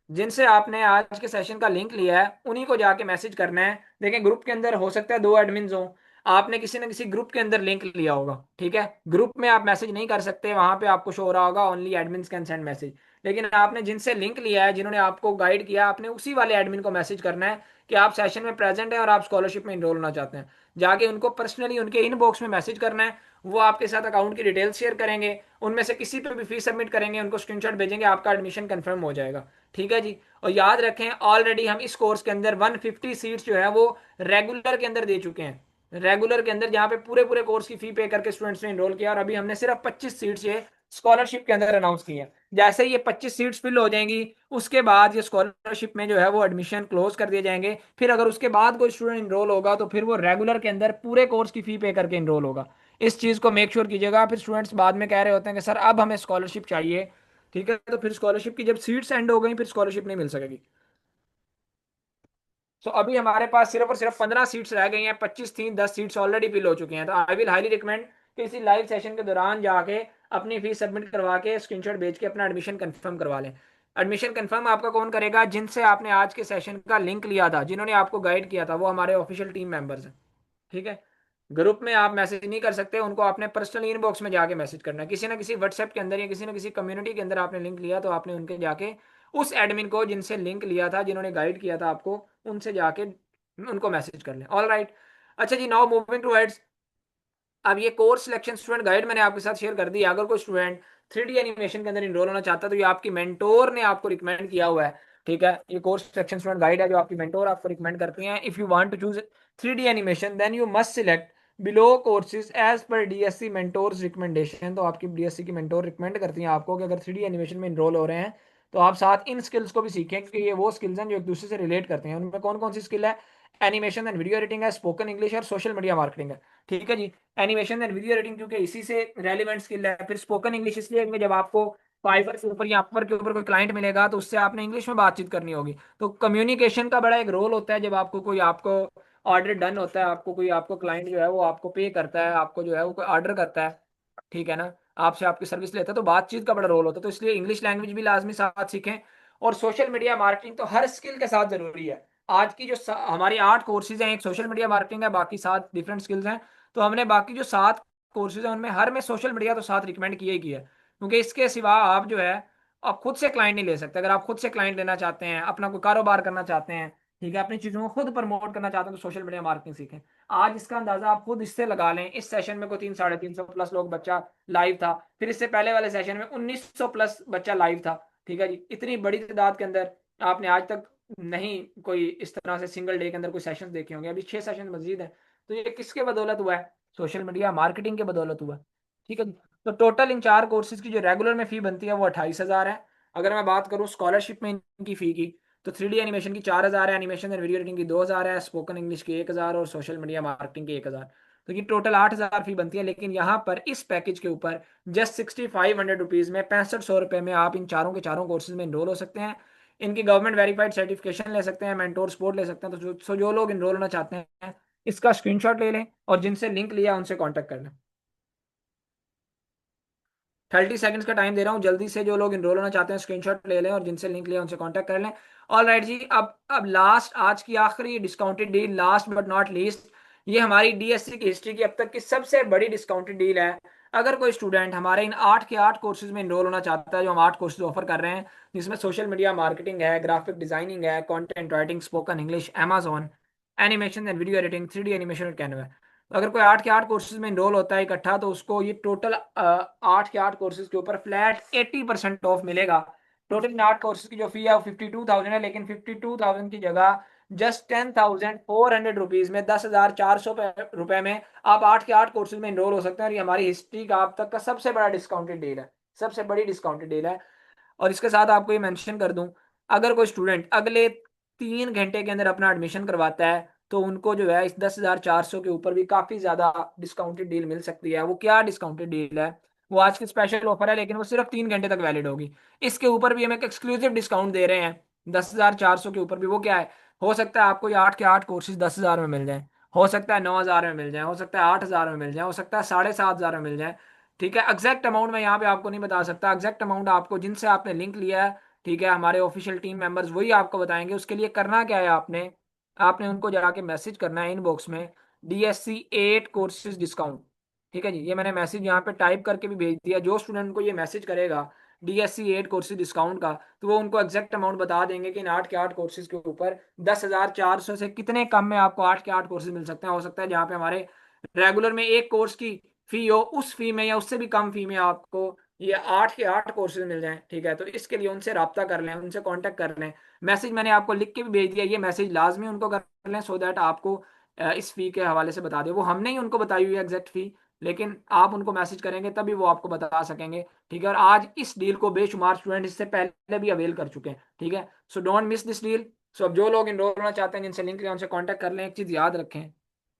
जिनसे आपने आज के सेशन का लिंक लिया है उन्हीं को जाके मैसेज करना है। देखें, ग्रुप के अंदर हो सकता है 2 एडमिन्स हों, आपने किसी ना किसी ग्रुप के अंदर लिंक लिया होगा, ठीक है। ग्रुप में आप मैसेज नहीं कर सकते, वहां पे आपको शो हो रहा होगा only admins can send message. लेकिन आपने जिनसे लिंक लिया है, जिन्होंने आपको गाइड किया, आपने उसी वाले एडमिन को मैसेज करना है कि आप सेशन में प्रेजेंट हैं और आप स्कॉलरशिप में इनरोल होना चाहते हैं। जाके उनको पर्सनली उनके इनबॉक्स में मैसेज करना है। वो आपके साथ अकाउंट की डिटेल्स शेयर करेंगे, उनमें से किसी पे भी फीस सबमिट करेंगे, उनको स्क्रीनशॉट भेजेंगे, आपका एडमिशन कंफर्म हो जाएगा। ठीक है जी। और याद रखें, ऑलरेडी हम इस कोर्स के अंदर 150 सीट्स जो है वो रेगुलर के अंदर दे चुके हैं। रेगुलर के अंदर जहाँ पे पूरे पूरे कोर्स की फी पे करके स्टूडेंट्स ने इनरोल किया, और अभी हमने सिर्फ 25 सीट्स ये स्कॉलरशिप के अंदर अनाउंस की है। जैसे ही ये 25 सीट्स फिल हो जाएंगी, उसके बाद ये स्कॉलरशिप में जो है वो एडमिशन क्लोज कर दिए जाएंगे। फिर अगर उसके बाद कोई स्टूडेंट इनरोल होगा तो फिर वो रेगुलर के अंदर पूरे कोर्स की फी पे करके इनरोल होगा। इस चीज़ को मेक श्योर कीजिएगा। फिर स्टूडेंट्स बाद में कह रहे होते हैं कि सर अब हमें स्कॉलरशिप चाहिए, ठीक है, तो फिर स्कॉलरशिप की जब सीट्स एंड हो गई फिर स्कॉलरशिप नहीं मिल सकेगी। सो अभी हमारे पास सिर्फ और सिर्फ 15 सीट्स रह गई हैं। 25 थी, 10 सीट्स ऑलरेडी फिल हो चुकी हैं। तो आई विल हाईली रिकमेंड कि इसी लाइव सेशन के दौरान जाके अपनी फीस सबमिट करवा के स्क्रीनशॉट भेज के अपना एडमिशन कंफर्म करवा लें। एडमिशन कंफर्म आपका कौन करेगा? जिनसे आपने आज के सेशन का लिंक लिया था, जिन्होंने आपको गाइड किया था, वो हमारे ऑफिशियल टीम मेंबर्स हैं। ठीक है। ग्रुप में आप मैसेज नहीं कर सकते, उनको आपने पर्सनल इनबॉक्स में जाके मैसेज करना है। किसी ना किसी व्हाट्सएप के अंदर या किसी ना किसी कम्युनिटी के अंदर आपने लिंक लिया, तो आपने उनके जाके उस एडमिन को जिनसे लिंक लिया था, जिन्होंने गाइड किया था आपको, उनसे जाके उनको मैसेज कर लें। All right. अच्छा जी, नाउ मूविंग टू हेड्स। अब ये कोर्स सिलेक्शन स्टूडेंट गाइड मैंने आपके साथ शेयर कर दी। अगर कोई स्टूडेंट 3D एनिमेशन के अंदर इनरोल होना चाहता है तो ये आपकी मेंटोर ने आपको रिकमेंड किया हुआ है। ठीक है, ये कोर्स सिलेक्शन स्टूडेंट गाइड है जो आपकी मेंटोर आपको रिकमेंड करती हैं। If you want to choose 3D animation then you must select below courses as per DSC mentors recommendation. तो आपकी डीएससी की मेंटोर रिकमेंड करती हैं आपको कि अगर 3D एनिमेशन में इनरोल हो रहे हैं तो आप साथ इन स्किल्स को भी सीखें, क्योंकि ये वो स्किल्स हैं जो एक दूसरे से रिलेट करते हैं। उनमें कौन कौन सी स्किल है? एनिमेशन एंड वीडियो एडिटिंग है, स्पोकन इंग्लिश और सोशल मीडिया मार्केटिंग है। ठीक है जी। एनिमेशन एंड वीडियो एडिटिंग क्योंकि इसी से रेलिवेंट स्किल है। फिर स्पोकन इंग्लिश इसलिए क्योंकि जब आपको फाइवर के ऊपर या अपवर के ऊपर कोई क्लाइंट मिलेगा तो उससे आपने इंग्लिश में बातचीत करनी होगी। तो कम्युनिकेशन का बड़ा एक रोल होता है। जब आपको कोई आपको ऑर्डर डन होता है, आपको कोई आपको क्लाइंट जो है वो आपको पे करता है, आपको जो है वो कोई ऑर्डर करता है, ठीक है ना, आपसे आपकी सर्विस लेता है, तो बातचीत का बड़ा रोल होता है। तो इसलिए इंग्लिश लैंग्वेज भी लाजमी साथ सीखें। और सोशल मीडिया मार्केटिंग तो हर स्किल के साथ जरूरी है। आज की जो हमारी 8 कोर्सेज हैं, एक सोशल मीडिया मार्केटिंग है, बाकी 7 डिफरेंट स्किल्स हैं। तो हमने बाकी जो 7 कोर्सेज हैं उनमें हर में सोशल मीडिया तो साथ रिकमेंड किया ही किया है, क्योंकि इसके सिवा आप जो है आप खुद से क्लाइंट नहीं ले सकते। अगर आप खुद से क्लाइंट लेना चाहते हैं, अपना कोई कारोबार करना चाहते हैं, ठीक है, अपनी चीज़ों को खुद प्रमोट करना चाहते हैं, तो सोशल मीडिया मार्केटिंग सीखें। आज इसका अंदाजा आप खुद इससे लगा लें। इस सेशन में कोई 300-350 प्लस लोग बच्चा लाइव था। फिर इससे पहले वाले सेशन में 1900 प्लस बच्चा लाइव था। ठीक है जी। इतनी बड़ी तादाद के अंदर आपने आज तक नहीं कोई इस तरह से सिंगल डे के अंदर कोई सेशंस देखे होंगे। अभी 6 सेशन मजीद है। तो ये किसके बदौलत हुआ है? सोशल मीडिया मार्केटिंग के बदौलत हुआ है। ठीक है जी। तो टोटल इन 4 कोर्सेज की जो रेगुलर में फी बनती है वो 28,000 है। अगर मैं बात करूँ स्कॉलरशिप में इनकी फी की, तो 3D एनिमेशन की 4,000 है, एनिमेशन एंड वीडियो एडिटिंग की 2,000 है, स्पोकन इंग्लिश की 1,000 और सोशल मीडिया मार्केटिंग की 1,000। तो ये टोटल 8,000 फी बनती है। लेकिन यहाँ पर इस पैकेज के ऊपर जस्ट 6,500 रुपीज़ में, 6500 रुपये में आप इन चारों के चारों कोर्सेज में इनरोल हो सकते हैं। इनकी गवर्नमेंट वेरीफाइड सर्टिफिकेशन ले सकते हैं, मेंटोर सपोर्ट ले सकते हैं। तो जो लोग इनरोल होना चाहते हैं इसका स्क्रीनशॉट ले लें और जिनसे लिंक लिया उनसे कॉन्टैक्ट कर लें। 30 सेकंड्स का टाइम दे रहा हूँ, जल्दी से जो लोग इनरोल होना चाहते हैं स्क्रीनशॉट ले लें और जिनसे लिंक लिया उनसे कांटेक्ट कर लें। ऑल राइट जी। अब लास्ट, आज की आखिरी discounted deal, last but not least, ये हमारी डीएससी की हिस्ट्री की अब तक की सबसे बड़ी डिस्काउंटेड डील है। अगर कोई स्टूडेंट हमारे इन 8 के 8 कोर्सेज में इनरोल होना चाहता है, जो हम 8 कोर्सेज ऑफर कर रहे हैं, जिसमें सोशल मीडिया मार्केटिंग है, ग्राफिक डिजाइनिंग है, content writing, spoken English, Amazon, animation and video editing, 3D animation और कैनवा। तो अगर कोई 8 के 8 कोर्सेज में इनरोल होता है इकट्ठा, तो उसको ये टोटल 8 के 8 कोर्सेज के ऊपर फ्लैट 80% ऑफ मिलेगा। टोटल इन 8 कोर्सेज की जो फी है वो 52,000 है, लेकिन 52,000 की जगह जस्ट 10,400 रुपीज में, 10,400 रुपए में आप 8 के 8 कोर्सेज में इनरोल हो सकते हैं। और ये हमारी हिस्ट्री का अब तक का सबसे बड़ा डिस्काउंटेड डील है, सबसे बड़ी डिस्काउंटेड डील है। और इसके साथ आपको ये मेंशन कर दूं, अगर कोई स्टूडेंट अगले 3 घंटे के अंदर अपना एडमिशन करवाता है तो उनको जो है इस 10,400 के ऊपर भी काफ़ी ज़्यादा डिस्काउंटेड डील मिल सकती है। वो क्या डिस्काउंटेड डील है? वो आज की स्पेशल ऑफर है, लेकिन वो सिर्फ 3 घंटे तक वैलिड होगी। इसके ऊपर भी हम एक एक्सक्लूसिव डिस्काउंट दे रहे हैं 10,400 के ऊपर भी। वो क्या है? हो सकता है आपको ये 8 के 8 कोर्सेज 10,000 में मिल जाए, हो सकता है 9,000 में मिल जाए, हो सकता है 8,000 में मिल जाए, हो सकता है 7,500 में मिल जाए। ठीक है, एग्जैक्ट अमाउंट मैं यहाँ पे आपको नहीं बता सकता। एग्जैक्ट अमाउंट आपको जिनसे आपने लिंक लिया है, ठीक है, हमारे ऑफिशियल टीम मेंबर्स वही आपको बताएंगे। उसके लिए करना क्या है? आपने आपने उनको जाके मैसेज करना है इनबॉक्स में, DSC 8 कोर्सेज डिस्काउंट। ठीक है जी, ये मैंने मैसेज यहाँ पे टाइप करके भी भेज दिया। जो स्टूडेंट को ये मैसेज करेगा DSC 8 कोर्सेज डिस्काउंट का, तो वो उनको एग्जैक्ट अमाउंट बता देंगे कि इन 8 के 8 कोर्सेज के ऊपर 10,400 से कितने कम में आपको 8 के 8 कोर्सेज मिल सकते हैं। हो सकता है जहाँ पे हमारे रेगुलर में एक कोर्स की फी हो, उस फी में या उससे भी कम फी में आपको ये 8 के 8 कोर्सेज मिल जाएं। ठीक है, तो इसके लिए उनसे रब्ता कर लें, उनसे कांटेक्ट कर लें। मैसेज मैंने आपको लिख के भी भेज दिया, ये मैसेज लाजमी उनको कर लें सो दैट आपको इस फी के हवाले से बता दें। वो हमने ही उनको बताई हुई है एग्जैक्ट फी, लेकिन आप उनको मैसेज करेंगे तभी वो आपको बता सकेंगे। ठीक है, और आज इस डील को बेशुमार स्टूडेंट इससे पहले भी अवेल कर चुके हैं। ठीक है, so don't miss this deal. So अब जो लोग इनरोल होना चाहते हैं, जिनसे लिंक लिया, उनसे कांटेक्ट कर लें। एक चीज़ याद रखें,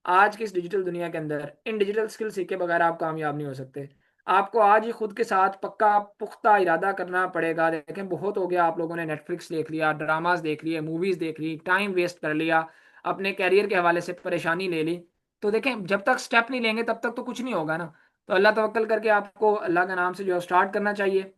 आज की इस डिजिटल दुनिया के अंदर इन डिजिटल स्किल सीखे बगैर आप कामयाब नहीं हो सकते। आपको आज ही खुद के साथ पक्का पुख्ता इरादा करना पड़ेगा। देखें, बहुत हो गया आप लोगों ने नेटफ्लिक्स देख लिया, ड्रामास देख लिए, मूवीज देख ली, टाइम वेस्ट कर लिया, अपने कैरियर के हवाले से परेशानी ले ली। तो देखें, जब तक स्टेप नहीं लेंगे तब तक तो कुछ नहीं होगा ना। तो अल्लाह तवक्कल करके आपको अल्लाह के नाम से जो है स्टार्ट करना चाहिए,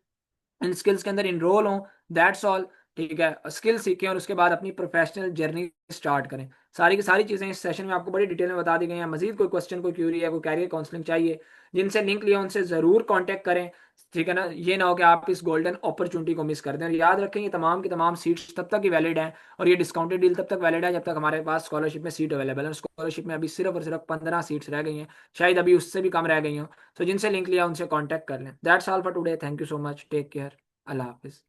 इन स्किल्स के अंदर इनरोल हों, दैट्स ऑल। ठीक है, स्किल सीखें और उसके बाद अपनी प्रोफेशनल जर्नी स्टार्ट करें। सारी की सारी चीज़ें इस सेशन में आपको बड़ी डिटेल में बता दी गई हैं। मजीद कोई क्वेश्चन, कोई क्यूरी है, कोई कैरियर काउंसलिंग चाहिए, जिनसे लिंक लिया उनसे ज़रूर कांटेक्ट करें। ठीक है ना, ये ना हो कि आप इस गोल्डन अपॉर्चुनिटी को मिस कर दें। और याद रखें, ये तमाम की तमाम सीट्स तब तक ही वैलिड हैं, और ये डिस्काउंटेड डील तब तक वैलिड है जब तक हमारे पास स्कॉलरशिप में सीट अवेलेबल है। स्कॉलरशिप में अभी सिर्फ और सिर्फ 15 सीट्स रह गई हैं, शायद अभी उससे भी कम रह गई हों। तो जिनसे लिंक लिया उनसे कांटेक्ट कर लें। That's all for today. Thank you so much, take care, अल्लाह हाफिज़।